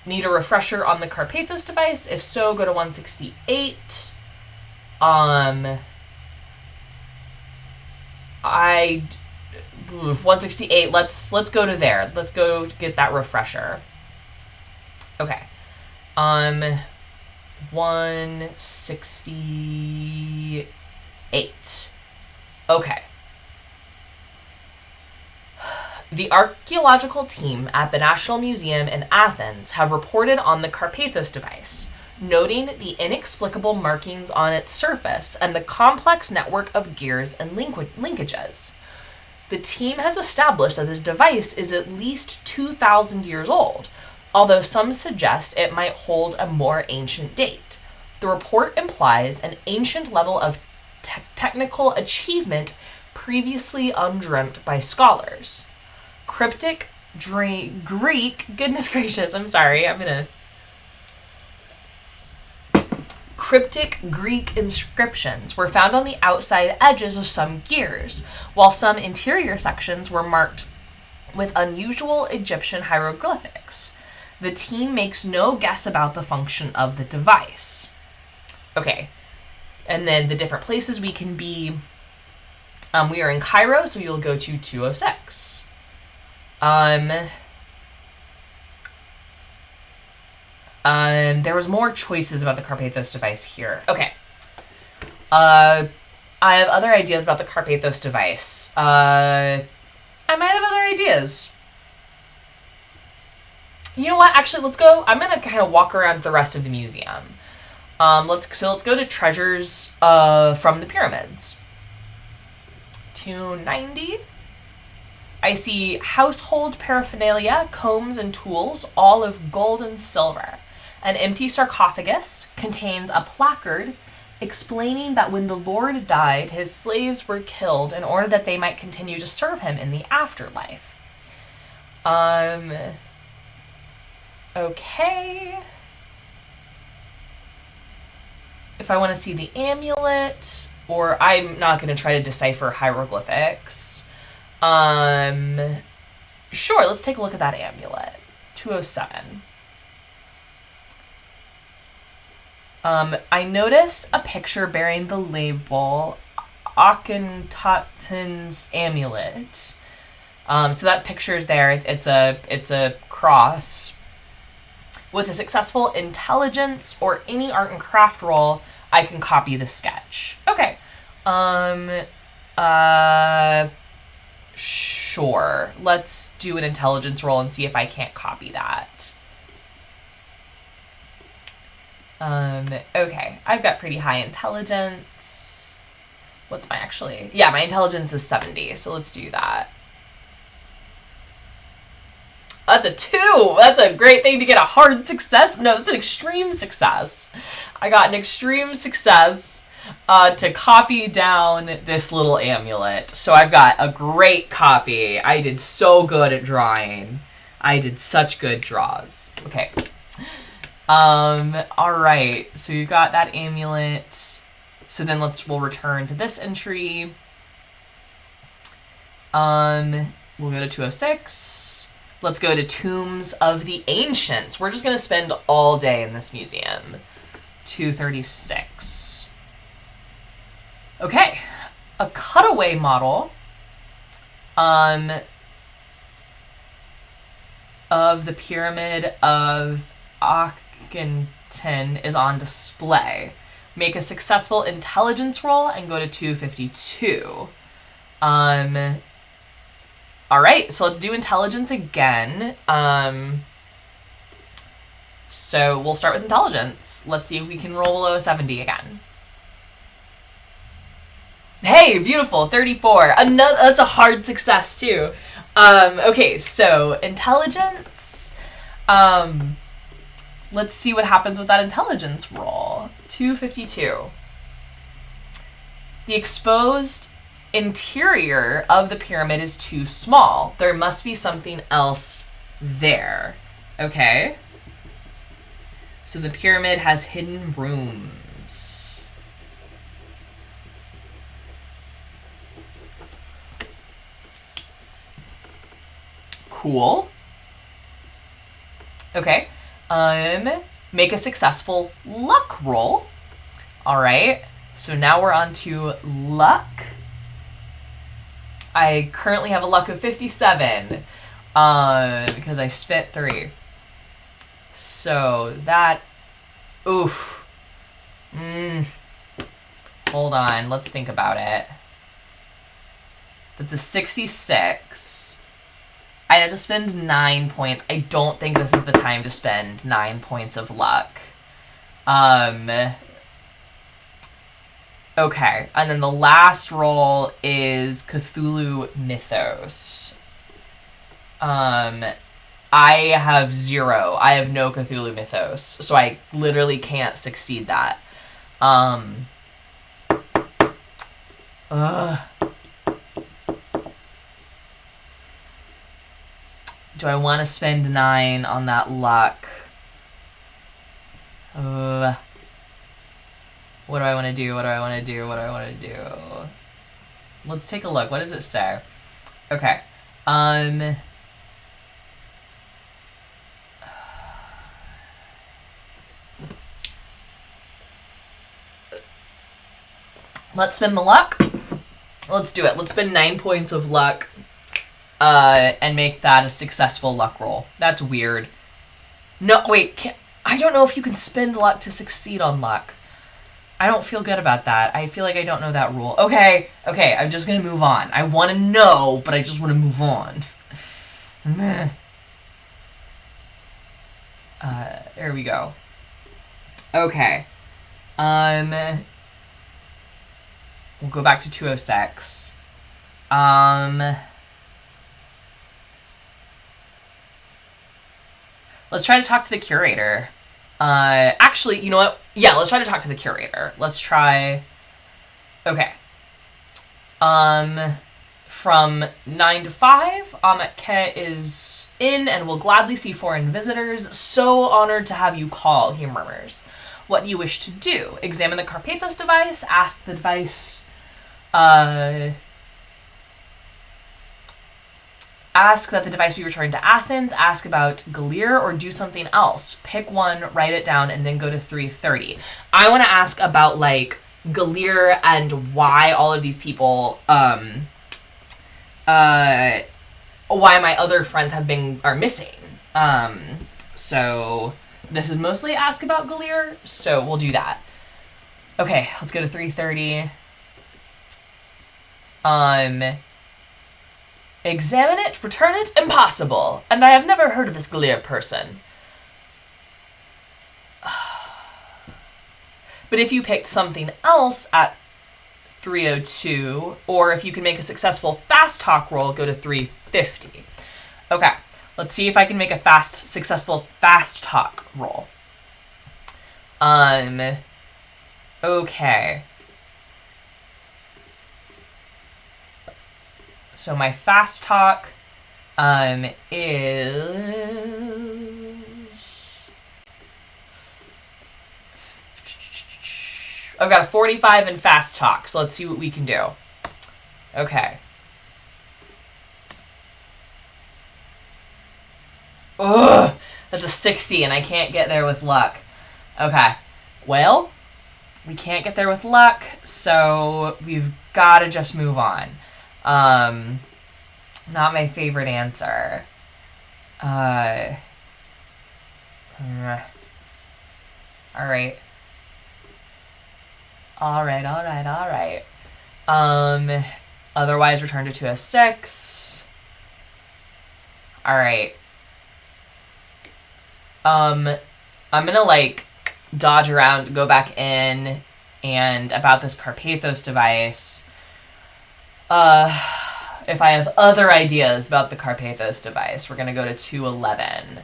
Need a refresher on the Carpathos device? If so, go to 168. 168. Let's go to there. Let's go get that refresher. Okay. 168. Okay. The archaeological team at the National Museum in Athens have reported on the Carpathos device, noting the inexplicable markings on its surface and the complex network of gears and linkages. The team has established that this device is at least 2,000 years old, although some suggest it might hold a more ancient date. The report implies an ancient level of technical achievement previously undreamt by scholars. Cryptic Greek, goodness gracious, I'm sorry, Cryptic Greek inscriptions were found on the outside edges of some gears, while some interior sections were marked with unusual Egyptian hieroglyphics. The team makes no guess about the function of the device. Okay, and then the different places we can be. We are in Cairo, so you'll go to 206. There was more choices about the Carpathos device here. Okay. I have other ideas about the Carpathos device. I might have other ideas. You know what? Actually, let's go. I'm gonna kind of walk around the rest of the museum. Let's go to treasures from the pyramids. 290. I see household paraphernalia, combs and tools, all of gold and silver. An empty sarcophagus contains a placard explaining that when the Lord died, his slaves were killed in order that they might continue to serve him in the afterlife. Okay. If I want to see the amulet, or I'm not going to try to decipher hieroglyphics. Sure, let's take a look at that amulet. 207. I notice a picture bearing the label Akhenaten's amulet. So that picture is there. It's a cross. With a successful intelligence or any art and craft roll, I can copy the sketch. Okay. Sure. Let's do an intelligence roll and see if I can't copy that. Okay, I've got pretty high intelligence. What's my actually? Yeah, my intelligence is 70, so let's do that. That's a 2. That's a great thing to get a hard success. No, that's an extreme success. I got an extreme success to copy down this little amulet. So I've got a great copy. I did so good at drawing. I did such good draws. Okay. All right. So you got that amulet. So then we'll return to this entry. We'll go to 206. Let's go to Tombs of the Ancients. We're just going to spend all day in this museum. 236. Okay. A cutaway model of the Pyramid of Akhenaten is on display. Make a successful intelligence roll and go to 252. All right, so let's do intelligence again. So we'll start with intelligence. Let's see if we can roll below 70 again. Hey, beautiful, 34. That's a hard success too. Okay, so intelligence. Let's see what happens with that intelligence roll. 252. The exposed interior of the pyramid is too small. There must be something else there. Okay. So the pyramid has hidden rooms. Cool. Okay. Make a successful luck roll. All right. So now we're on to luck. I currently have a luck of 57 because I spent 3. So that, oof. Hold on, let's think about it. That's a 66. I have to spend 9 points. I don't think this is the time to spend 9 points of luck. Okay, and then the last roll is Cthulhu Mythos. I have 0. I have no Cthulhu Mythos, so I literally can't succeed that. Do I want to spend 9 on that luck? What do I want to do? What do I want to do? What do I want to do? Let's take a look. What does it say? Okay. Let's spend the luck. Let's do it. Let's spend 9 points of luck and make that a successful luck roll. That's weird. No, wait. I don't know if you can spend luck to succeed on luck. I don't feel good about that. I feel like I don't know that rule. Okay, I'm just gonna move on. I want to know, but I just want to move on. There we go. Okay. We'll go back to 206. Let's try to talk to the curator. Actually, you know what? Yeah, let's try to talk to the curator. Let's try... Okay. From 9 to 5, Ke is in and will gladly see foreign visitors. So honored to have you call, he murmurs. What do you wish to do? Examine the Carpathos device, ask the device... Ask that the device be returned to Athens, ask about Galir, or do something else. Pick one, write it down, and then go to 330. I want to ask about, like, Galir and why all of these people, why my other friends are missing. So this is mostly ask about Galir, so we'll do that. Okay, let's go to 330. Examine it, return it, impossible. And I have never heard of this Galir person. But if you picked something else at 302, or if you can make a successful fast talk roll, go to 350. Okay, let's see if I can make a successful fast talk roll. Okay. So my fast talk is... I've got a 45 in fast talk, so let's see what we can do. Okay. Ugh, that's a 60, and I can't get there with luck. Okay. Well, we can't get there with luck, so we've got to just move on. Not my favorite answer. All right. Otherwise return to 206. All right. I'm gonna, like, dodge around, go back in, and about this Carpathos device, if I have other ideas about the Carpathos device, we're gonna go to 211.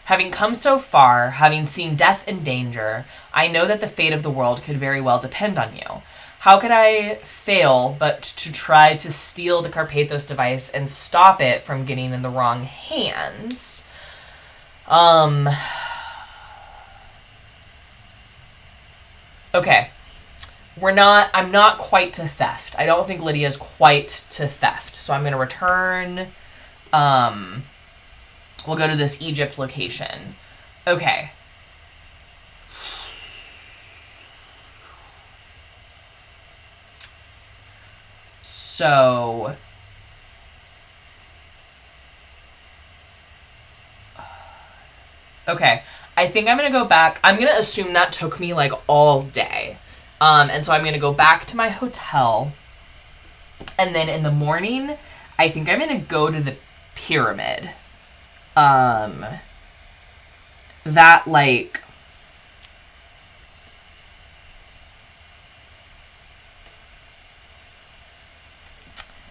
Having come so far, having seen death and danger, I know that the fate of the world could very well depend on you. How could I fail but to try to steal the Carpathos device and stop it from getting in the wrong hands? Okay. I'm not quite to theft. I don't think Lydia's quite to theft. So I'm going to return, we'll go to this Egypt location. Okay. So... Okay. I think I'm going to go back. I'm going to assume that took me, like, all day. And so I'm going to go back to my hotel. And then in the morning, I think I'm going to go to the pyramid. That, like...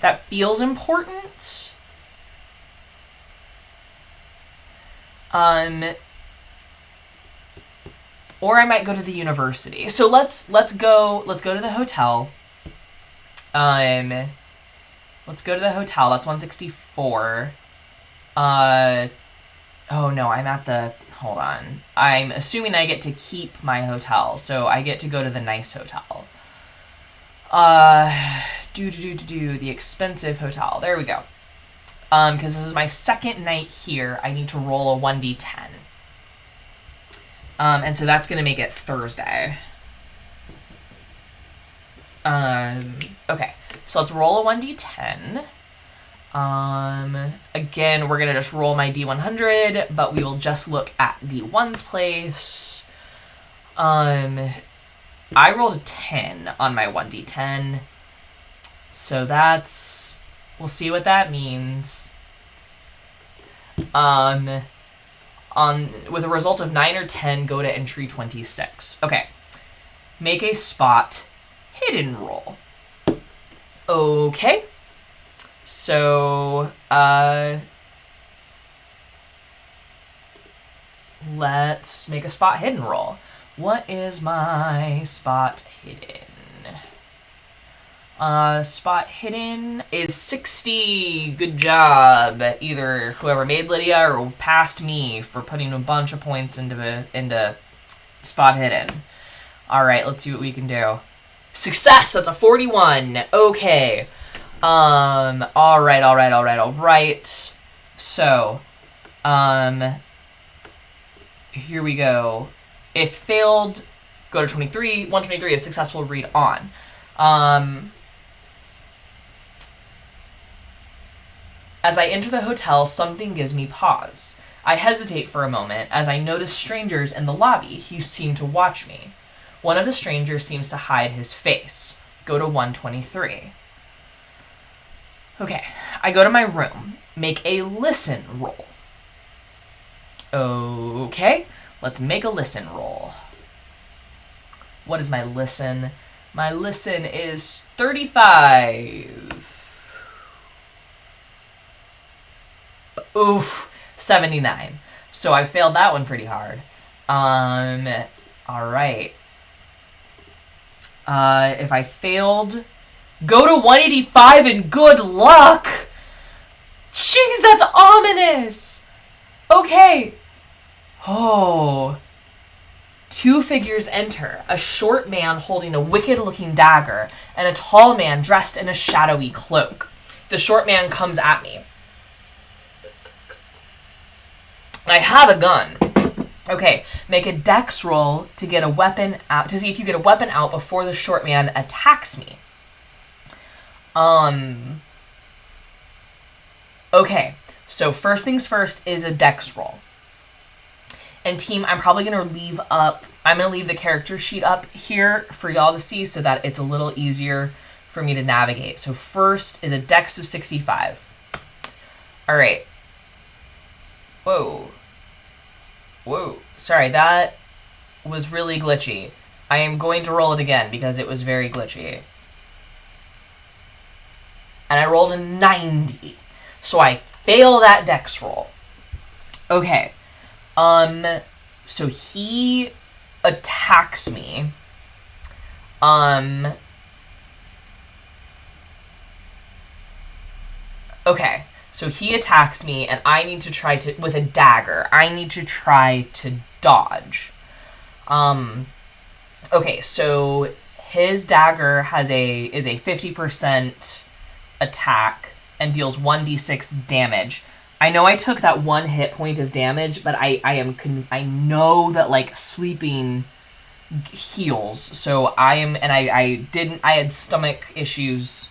That feels important. Or I might go to the university. So let's go to the hotel. Let's go to the hotel. That's 164. Oh no, I'm at the... Hold on. I'm assuming I get to keep my hotel, so I get to go to the nice hotel. The expensive hotel. There we go. Because this is my second night here, I need to roll a 1d10. And so that's going to make it Thursday. Okay. So let's roll a 1d10. Again, we're going to just roll my d100, but we will just look at the ones place. I rolled a 10 on my 1d10. So that's... We'll see what that means. With a result of 9 or 10, go to entry 26. Okay. Make a spot hidden roll. Okay. So, let's make a spot hidden roll. What is my spot hidden? Spot hidden is 60. Good job. Either whoever made Lydia or passed me for putting a bunch of points into spot hidden. All right, let's see what we can do. Success. That's a 41. Okay. All right. So, here we go. If failed, go to 23. 123. If successful, read on. As I enter the hotel, something gives me pause. I hesitate for a moment as I notice strangers in the lobby who seem to watch me. One of the strangers seems to hide his face. Go to 123. Okay, I go to my room. Make a listen roll. Okay, let's make a listen roll. What is my listen? My listen is 35. Oof, 79. So I failed that one pretty hard. All right. If I failed, go to 185 and good luck. Jeez, that's ominous. Okay. Oh. 2 figures enter. A short man holding a wicked-looking dagger and a tall man dressed in a shadowy cloak. The short man comes at me. I have a gun. Okay, make a dex roll to get a weapon out, to see if you get a weapon out before the short man attacks me. Okay, so first things first is a dex roll. And team, I'm probably going to leave the character sheet up here for y'all to see so that it's a little easier for me to navigate. So first is a dex of 65. All right. Whoa. Sorry, that was really glitchy. I am going to roll it again because it was very glitchy. And I rolled a 90. So I fail that dex roll. Okay. So he attacks me. Okay. So he attacks me, and I need to try to, with a dagger, I need to try to dodge. Okay, so his dagger is a 50% attack and deals 1d6 damage. I know I took that 1 hit point of damage, but I know that, like, sleeping heals. So I had stomach issues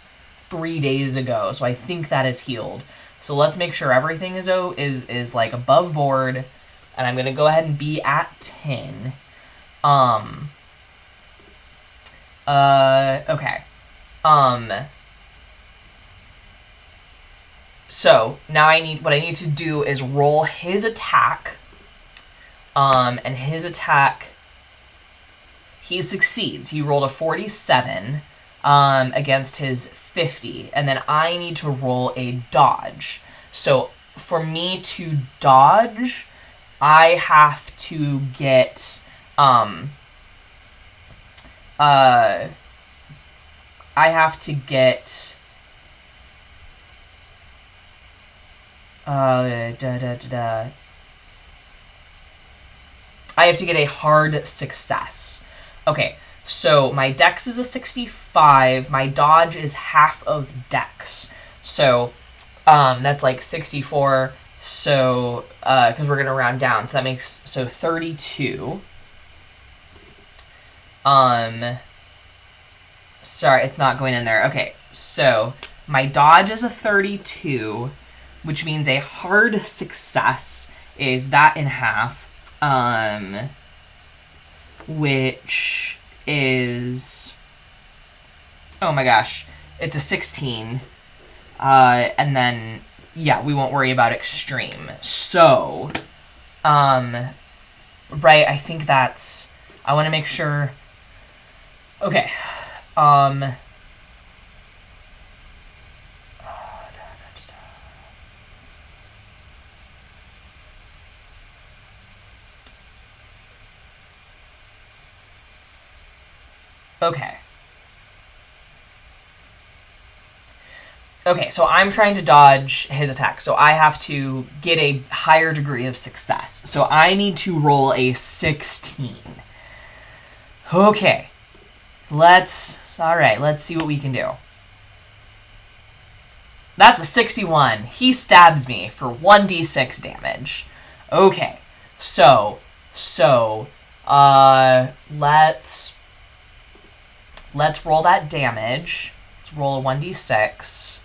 3 days ago, so I think that is healed. So let's make sure everything is like above board, and I'm gonna go ahead and be at 10. Okay. So now what I need to do is roll his attack. And his attack, he succeeds. He rolled a 47 against his 50, and then I need to roll a dodge. So for me to dodge, I have to get I have to get I have to get a hard success. Okay, so my dex is a 65. My dodge is half of dex. So that's like 64. So because we're gonna round down, so that makes 32. Sorry, it's not going in there. Okay, so my dodge is a 32, which means a hard success is that in half. Which is, oh my gosh, it's a 16. And then, yeah, we won't worry about extreme. So, right, I think that's, I want to make sure, okay, okay. Okay, so I'm trying to dodge his attack, so I have to get a higher degree of success. So I need to roll a 16. Okay. Alright, let's see what we can do. That's a 61. He stabs me for 1d6 damage. Okay. So, let's roll that damage. Let's roll a 1d6.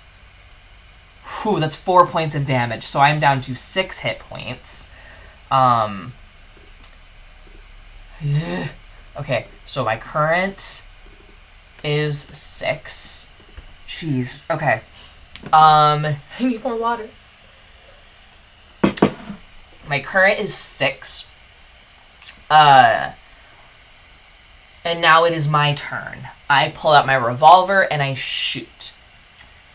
Whew, that's 4 points of damage, so I'm down to 6 hit points. Okay, so my current is 6. Jeez, okay. I need more water. My current is 6. And now it is my turn. I pull out my revolver and I shoot.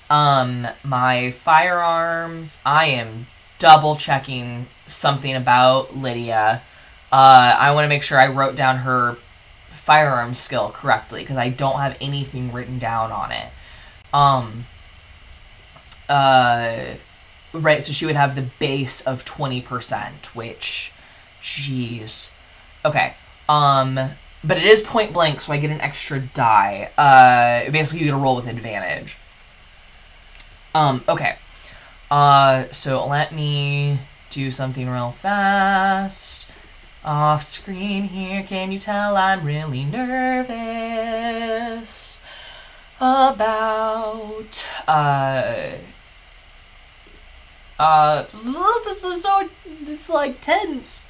My firearms, I am double checking something about Lydia. I want to make sure I wrote down her firearm skill correctly because I don't have anything written down on it. Right, so she would have the base of 20%, which, jeez. Okay, but it is point blank, so I get an extra die. Basically you get a roll with advantage. Okay. So let me do something real fast. Off screen here, can you tell I'm really nervous about, this is so, it's like tense.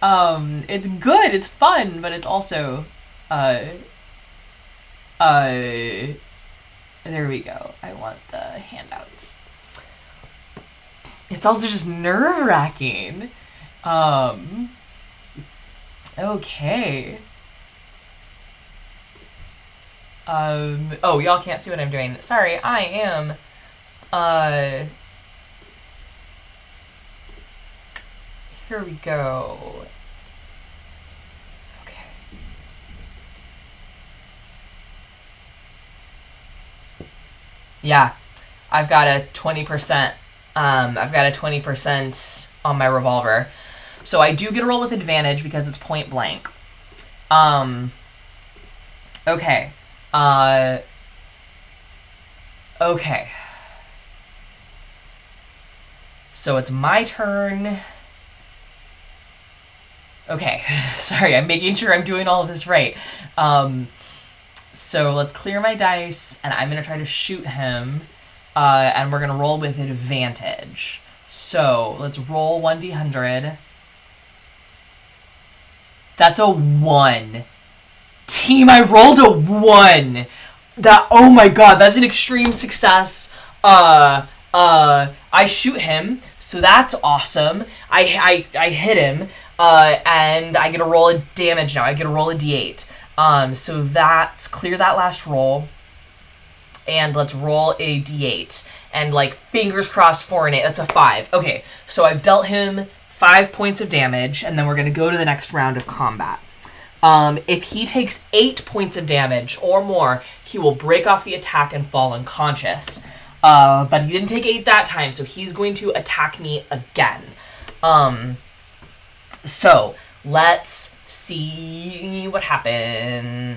It's good, it's fun, but it's also, there we go. I want the handouts. It's also just nerve-wracking. Okay. Oh, y'all can't see what I'm doing. Sorry, I am, here we go. Okay. Yeah, I've got a 20%, I've got a 20% on my revolver. So I do get a roll with advantage because it's point blank. Okay. Okay. So it's my turn. Okay. Sorry, I'm making sure I'm doing all of this right. So let's clear my dice, and I'm going to try to shoot him, and we're going to roll with advantage. So let's roll 1d100. That's a 1. Team, I rolled a 1. Oh my god, that's an extreme success. I shoot him, so that's awesome. I hit him, and I get a roll of damage now. I get a roll of d8. So that's clear that last roll, and let's roll a d8. And like fingers crossed 4 and 8. That's a 5. Okay, so I've dealt him 5 points of damage, and then we're gonna go to the next round of combat. If he takes 8 points of damage or more, he will break off the attack and fall unconscious. But he didn't take 8 that time, so he's going to attack me again. So let's see what happens.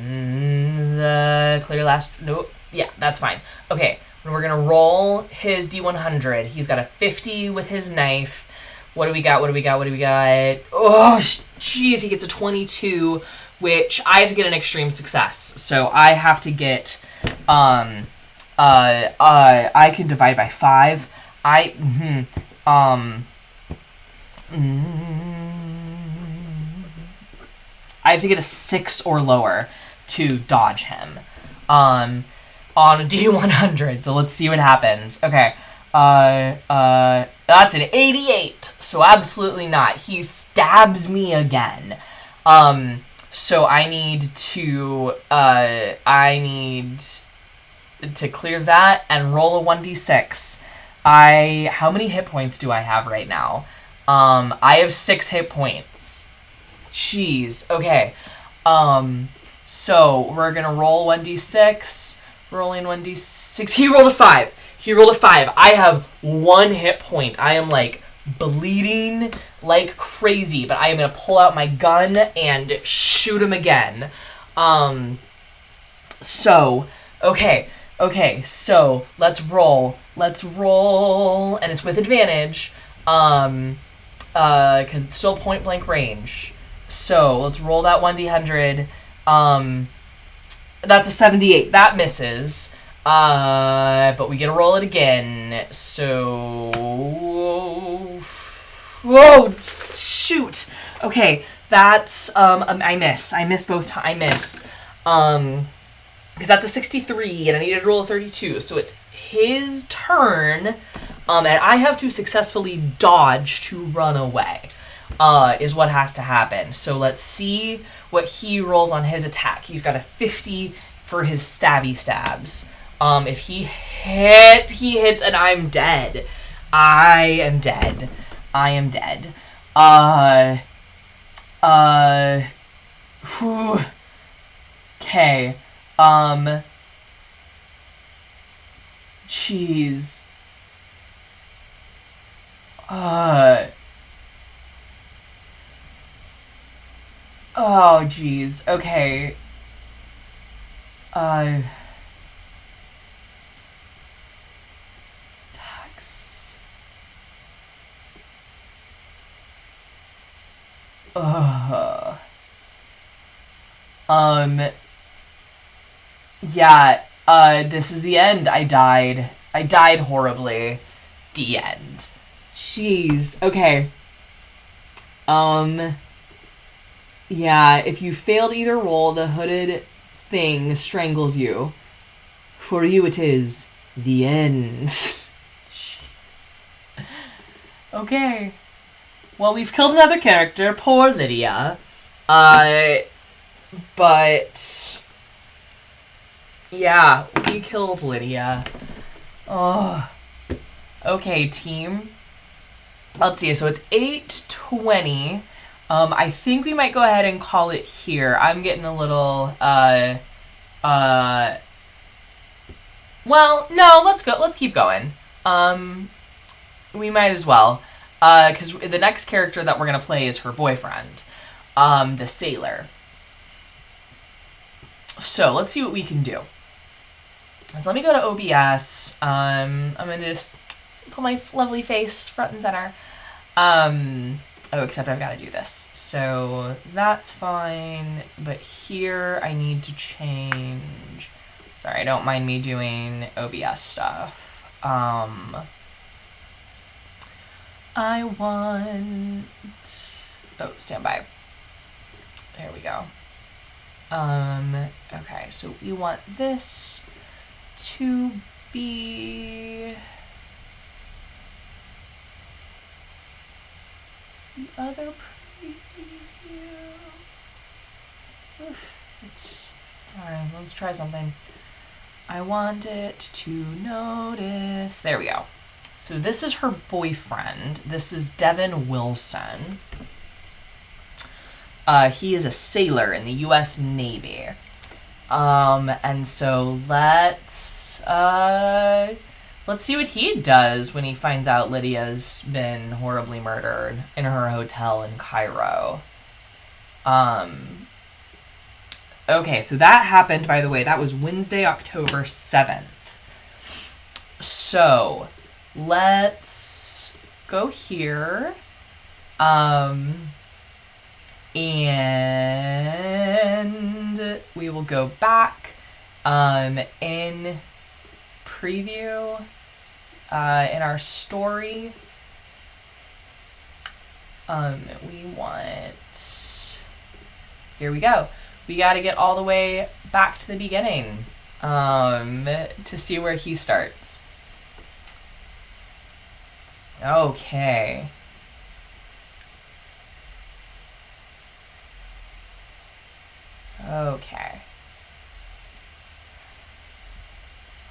Clear last. Nope. Yeah, that's fine. Okay, we're gonna roll his d100. He's got a 50 with his knife. What do we got? Oh, jeez, he gets a 22, which I have to get an extreme success. So I have to get, I can divide by 5. I have to get a 6 or lower to dodge him, on a D100. So let's see what happens. Okay. That's an 88, so absolutely not. He stabs me again. So I need to clear that and roll a 1d6. How many hit points do I have right now? I have 6 hit points. Jeez, okay. So we're gonna roll 1d6, rolling 1d6, he rolled a 5. I have 1 hit point. I am, like, bleeding like crazy, but I am going to pull out my gun and shoot him again. So, okay, so let's roll, and it's with advantage, because it's still point blank range. So, let's roll that 1d100. That's a 78. That misses. But we get to roll it again, so... Whoa, shoot! Okay, that's, I miss both times, I miss. Because that's a 63, and I needed to roll a 32, so it's his turn, and I have to successfully dodge to run away. is what has to happen. So let's see what he rolls on his attack. He's got a 50 for his stabby stabs. If he hits, and I'm dead. I am dead. Whew. Okay. Jeez. Oh, jeez. Okay. Tax. Yeah, this is the end. I died horribly. The end. Jeez. Okay. Yeah, if you failed either roll, the hooded thing strangles you. For you it is the end. Jeez. Okay. Well, we've killed another character. Poor Lydia. But... yeah, we killed Lydia. Oh. Okay, team. Let's see, so it's 8:20. I think we might go ahead and call it here. I'm getting a little, well, no, let's go. Let's keep going. We might as well. Because the next character that we're going to play is her boyfriend, the sailor. So let's see what we can do. So let me go to OBS. I'm going to just put my lovely face front and center. Oh, except I've got to do this. So that's fine. But here I need to change. Sorry, don't mind me doing OBS stuff. I want... oh, stand by. There we go. Okay, so we want this to be... the other preview. Alright, let's try something. I want it to notice. There we go. So this is her boyfriend. This is Devin Wilson. He is a sailor in the U.S. Navy. And so let's see what he does when he finds out Lydia's been horribly murdered in her hotel in Cairo. Okay, so that happened, by the way, that was Wednesday, October 7th. So, let's go here. And we will go back, in preview, in our story. We want, here we go. We got to get all the way back to the beginning, to see where he starts. Okay.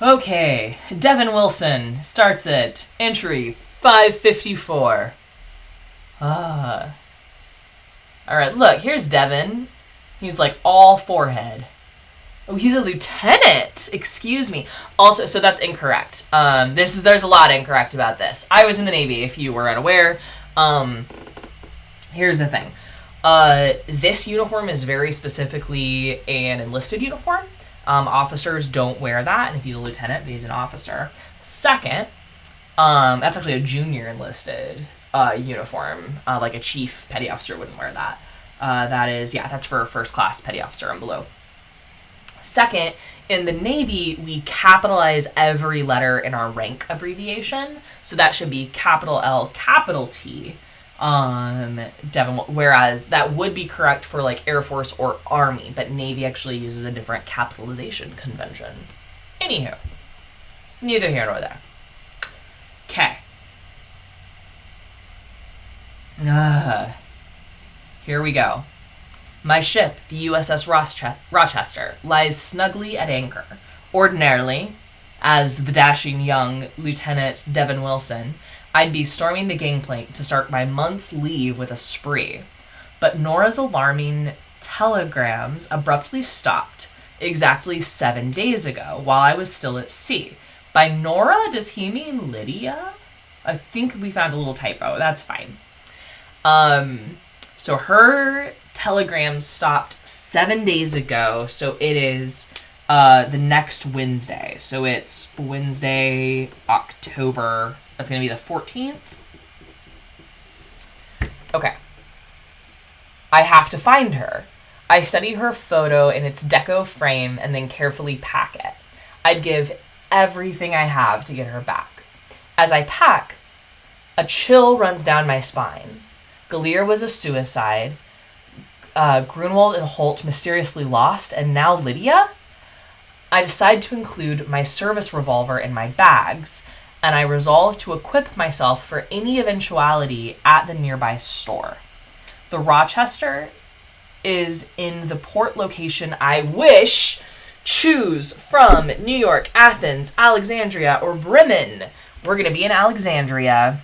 Okay, Devin Wilson starts it. Entry 554. Alright, look, here's Devin. He's like all forehead. Oh, he's a lieutenant. Excuse me. Also, so that's incorrect. There's a lot incorrect about this. I was in the Navy, if you were unaware. Here's the thing. This uniform is very specifically an enlisted uniform. Officers don't wear that, and if he's a lieutenant, he's an officer. Second, that's actually a junior enlisted uniform. Like a chief petty officer wouldn't wear that. That's for first class petty officer and below. Second, in the Navy, we capitalize every letter in our rank abbreviation. So that should be capital L, capital T. Devin, whereas that would be correct for like Air Force or Army, but Navy actually uses a different capitalization convention. Anywho, neither here nor there. Okay. Here we go. My ship, the USS Rochester, lies snugly at anchor. Ordinarily, as the dashing young Lieutenant Devin Wilson, I'd be storming the gangplank to start my month's leave with a spree. But Nora's alarming telegrams abruptly stopped exactly 7 days ago while I was still at sea. By Nora, does he mean Lydia? I think we found a little typo. That's fine. So her telegram stopped 7 days ago, so it is the next Wednesday. So it's Wednesday, October. That's going to be the 14th. Okay. I have to find her. I study her photo in its deco frame and then carefully pack it. I'd give everything I have to get her back. As I pack, a chill runs down my spine. Galir was a suicide. Grunwald and Holt mysteriously lost, and now Lydia? I decide to include my service revolver in my bags, and I resolve to equip myself for any eventuality at the nearby store. The Rochester is in the port location I wish. Choose from New York, Athens, Alexandria, or Bremen. We're going to be in Alexandria.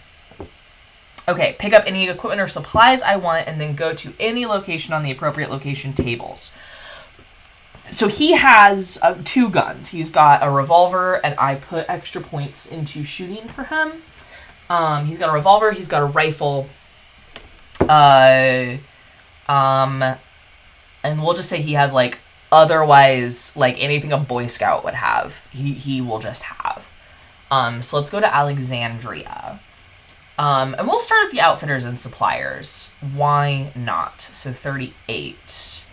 Okay, pick up any equipment or supplies I want and then go to any location on the appropriate location tables. So he has 2 guns. He's got a revolver, and I put extra points into shooting for him. He's got a revolver. He's got a rifle. And we'll just say he has, like, otherwise, like, anything a Boy Scout would have. He will just have. So let's go to Alexandria. And we'll start at the outfitters and suppliers. Why not? So 38.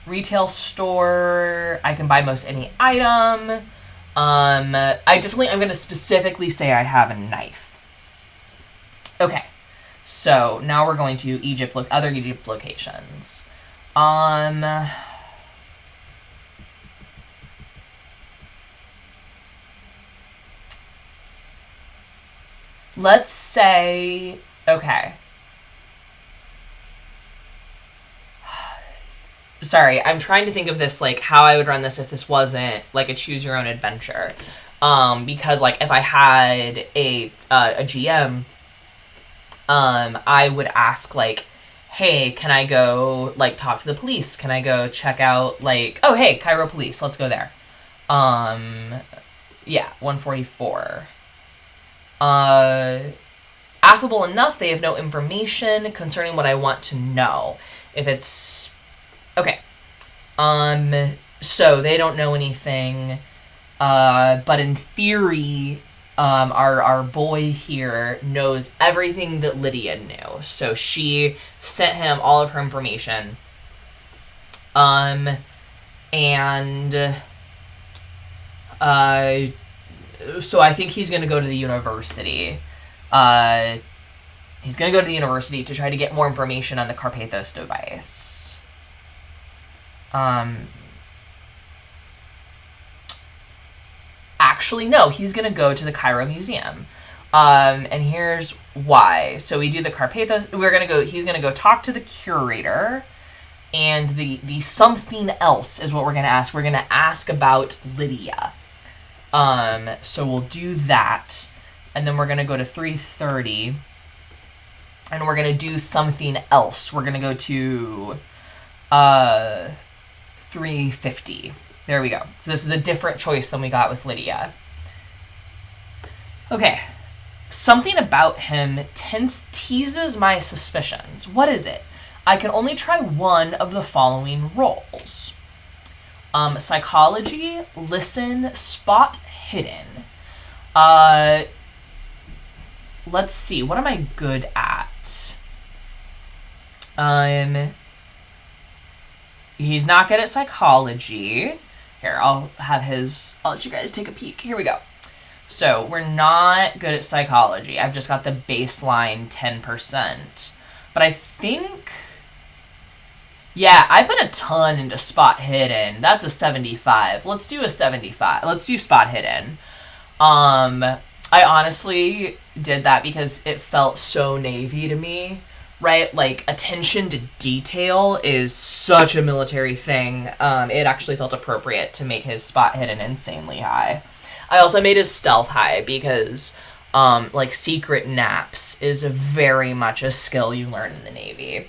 Retail store. I can buy most any item. I'm going to specifically say I have a knife. Okay. So now we're going to Egypt, other Egypt locations. Let's say, okay. Sorry, I'm trying to think of this, like, how I would run this if this wasn't, like, a choose your own adventure. Because, like, if I had a GM, I would ask, like, hey, can I go, like, talk to the police? Can I go check out, like, oh, hey, Cairo police, let's go there. Yeah, 144. Affable enough, they have no information concerning what I want to know. If it's... Okay. So they don't know anything, but in theory, our boy here knows everything that Lydia knew. So she sent him all of her information. So I think he's going to go to the university. He's going to go to the university to try to get more information on the Carpathos device. Actually, no, he's going to go to the Cairo Museum. And here's why. So we do the Carpathos. He's going to go talk to the curator. And the something else is what we're going to ask. We're going to ask about Lydia. So we'll do that. And then we're going to go to 330. And we're going to do something else. We're going to go to 350. There we go. So this is a different choice than we got with Lydia. Okay. Something about him teases my suspicions. What is it? I can only try one of the following roles. Psychology, listen, spot, hidden. Let's see. What am I good at? He's not good at psychology. Here, I'll let you guys take a peek. Here we go. So, we're not good at psychology. I've just got the baseline 10%. But I think... Yeah, I put a ton into spot hidden. That's a 75. Let's do a 75. Let's do spot hidden. I honestly did that because it felt so Navy to me right? Like, attention to detail is such a military thing. It actually felt appropriate to make his spot hidden insanely high. I also made his stealth high because, like, secret naps is very much a skill you learn in the Navy.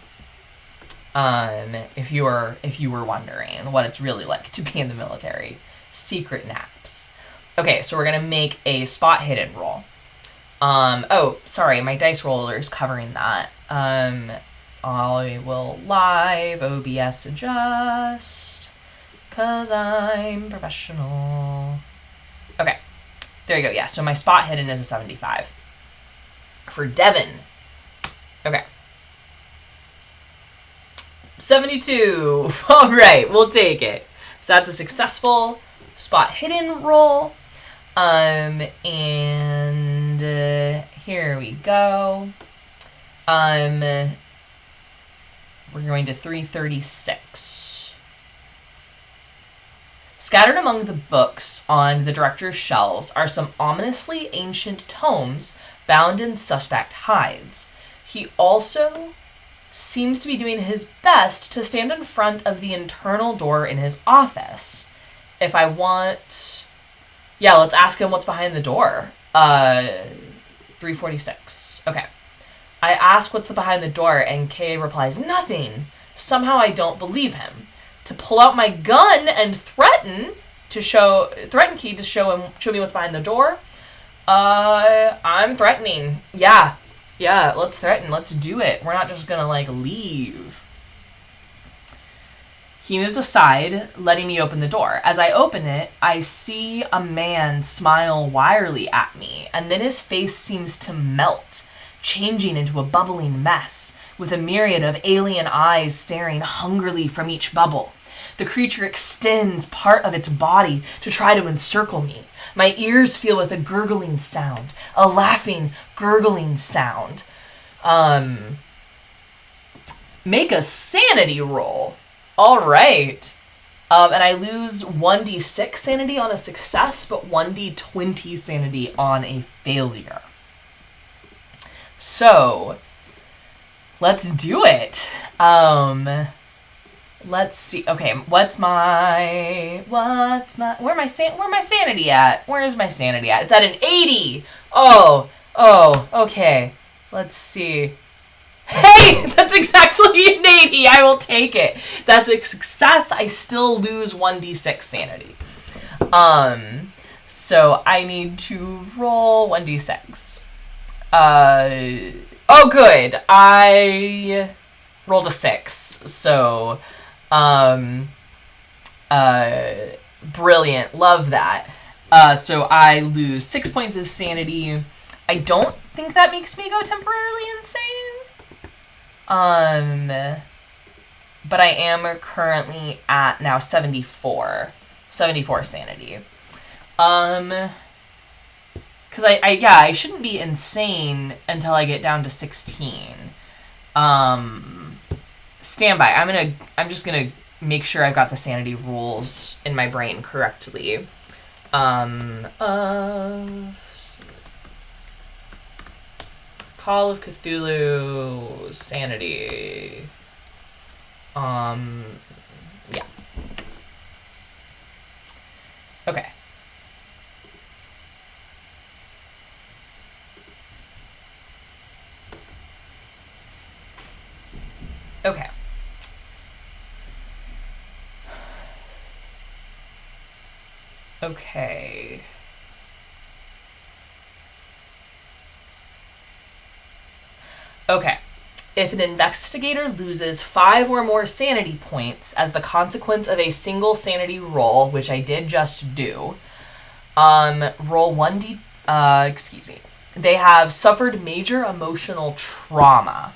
If you were wondering what it's really like to be in the military. Secret naps. Okay, so we're gonna make a spot hidden roll. Oh, sorry, my dice roller is covering that. I will live OBS adjust, 'cause I'm professional. Okay, there you go. Yeah, so my spot hidden is a 75. For Devin. Okay. 72. All right, we'll take it. So that's a successful spot hidden roll. And here we go. We're going to 336. Scattered among the books on the director's shelves are some ominously ancient tomes bound in suspect hides. He also seems to be doing his best to stand in front of the internal door in his office. If I want... Yeah, let's ask him what's behind the door. 346. Okay. I ask what's behind the door, and Kay replies, nothing. Somehow I don't believe him. To pull out my gun and threaten Key to show me what's behind the door. I'm threatening. Yeah, let's threaten. Let's do it. We're not just gonna, like, leave. He moves aside, letting me open the door. As I open it, I see a man smile wryly at me, and then his face seems to melt, changing into a bubbling mess, with a myriad of alien eyes staring hungrily from each bubble. The creature extends part of its body to try to encircle me. My ears feel with a gurgling sound, a laughing, gurgling sound. Make a sanity roll. All right. And I lose 1d6 sanity on a success, but 1d20 sanity on a failure. So, let's do it. Let's see. Okay, where's my sanity at? Where's my sanity at? It's at an 80. Oh, okay. Let's see. Hey, that's exactly an 80. I will take it. That's a success. I still lose 1d6 sanity. So I need to roll 1d6. Oh, good. I rolled a 6. So, brilliant. Love that. So I lose 6 points of sanity. I don't think that makes me go temporarily insane. But I am currently at now 74 sanity. Cause I shouldn't be insane until I get down to 16. Stand by. I'm just gonna make sure I've got the sanity rules in my brain correctly. Call of Cthulhu sanity. Yeah. Okay. Okay. Okay. Okay. If an investigator loses 5 or more sanity points as the consequence of a single sanity roll, which I did just do, roll 1d... They have suffered major emotional trauma.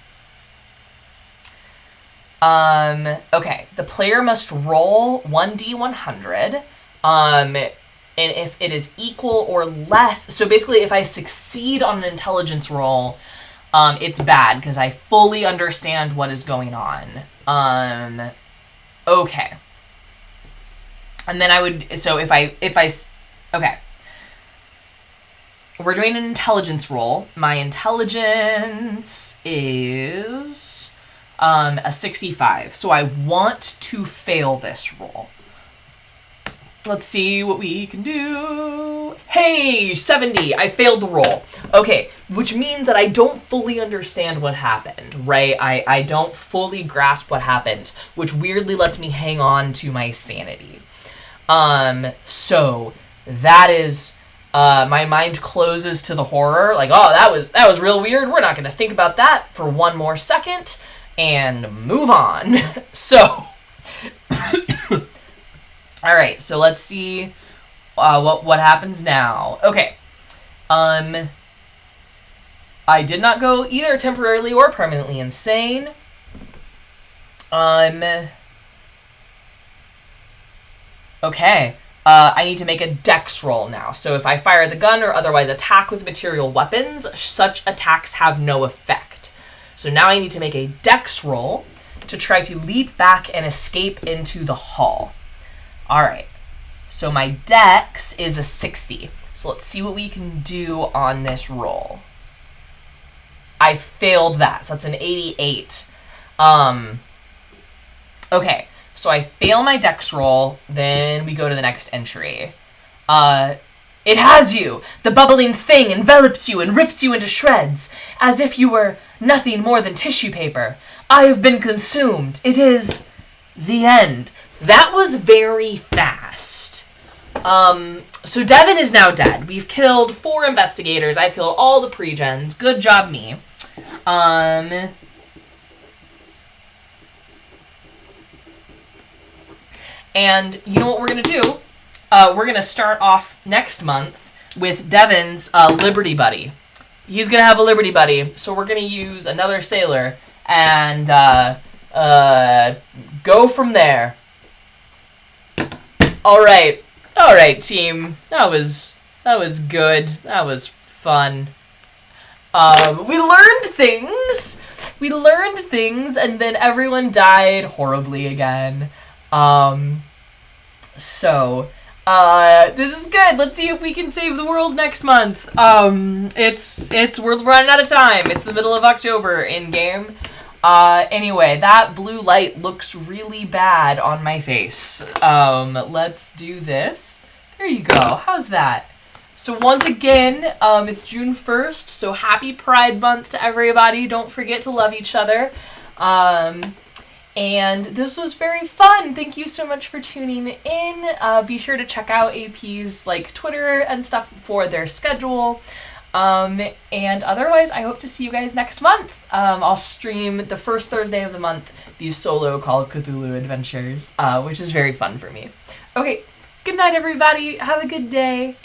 Okay. The player must roll 1d100. And if it is equal or less... So basically, if I succeed on an intelligence roll... it's bad because I fully understand what is going on. Okay. And then I would, so if I, okay. we're doing an intelligence roll. My intelligence is a 65. So I want to fail this roll. Let's see what we can do. Hey, 70. I failed the roll. Okay, which means that I don't fully understand what happened, right? I don't fully grasp what happened, which weirdly lets me hang on to my sanity. So that is, my mind closes to the horror. Like, oh, that was real weird. We're not going to think about that for one more second and move on. So... All right, so let's see what happens now. Okay. I did not go either temporarily or permanently insane. Okay. I need to make a dex roll now. So if I fire the gun or otherwise attack with material weapons, such attacks have no effect. So now I need to make a dex roll to try to leap back and escape into the hall. All right, so my dex is a 60. So let's see what we can do on this roll. I failed that, so that's an 88. Okay, so I fail my dex roll, then we go to the next entry. It has you! The bubbling thing envelops you and rips you into shreds, as if you were nothing more than tissue paper. I have been consumed. It is the end. That was very fast. So Devin is now dead. We've killed 4 investigators. I've killed all the pre-gens. Good job, me. And you know what we're going to do? We're going to start off next month with Devin's Liberty Buddy. He's going to have a Liberty Buddy, so we're going to use another sailor and go from there. All right, team. That was good. That was fun. We learned things. And then everyone died horribly again. So this is good. Let's see if we can save the world next month. We're running out of time. It's the middle of October in game. Anyway, that blue light looks really bad on my face. Let's do this. There you go. How's that? So once again, it's June 1st, so happy Pride Month to everybody. Don't forget to love each other. And this was very fun. Thank you so much for tuning in. Be sure to check out AP's Twitter and stuff for their schedule. And otherwise, I hope to see you guys next month. I'll stream the first Thursday of the month these solo Call of Cthulhu adventures, which is very fun for me. Okay, good night, everybody. Have a good day.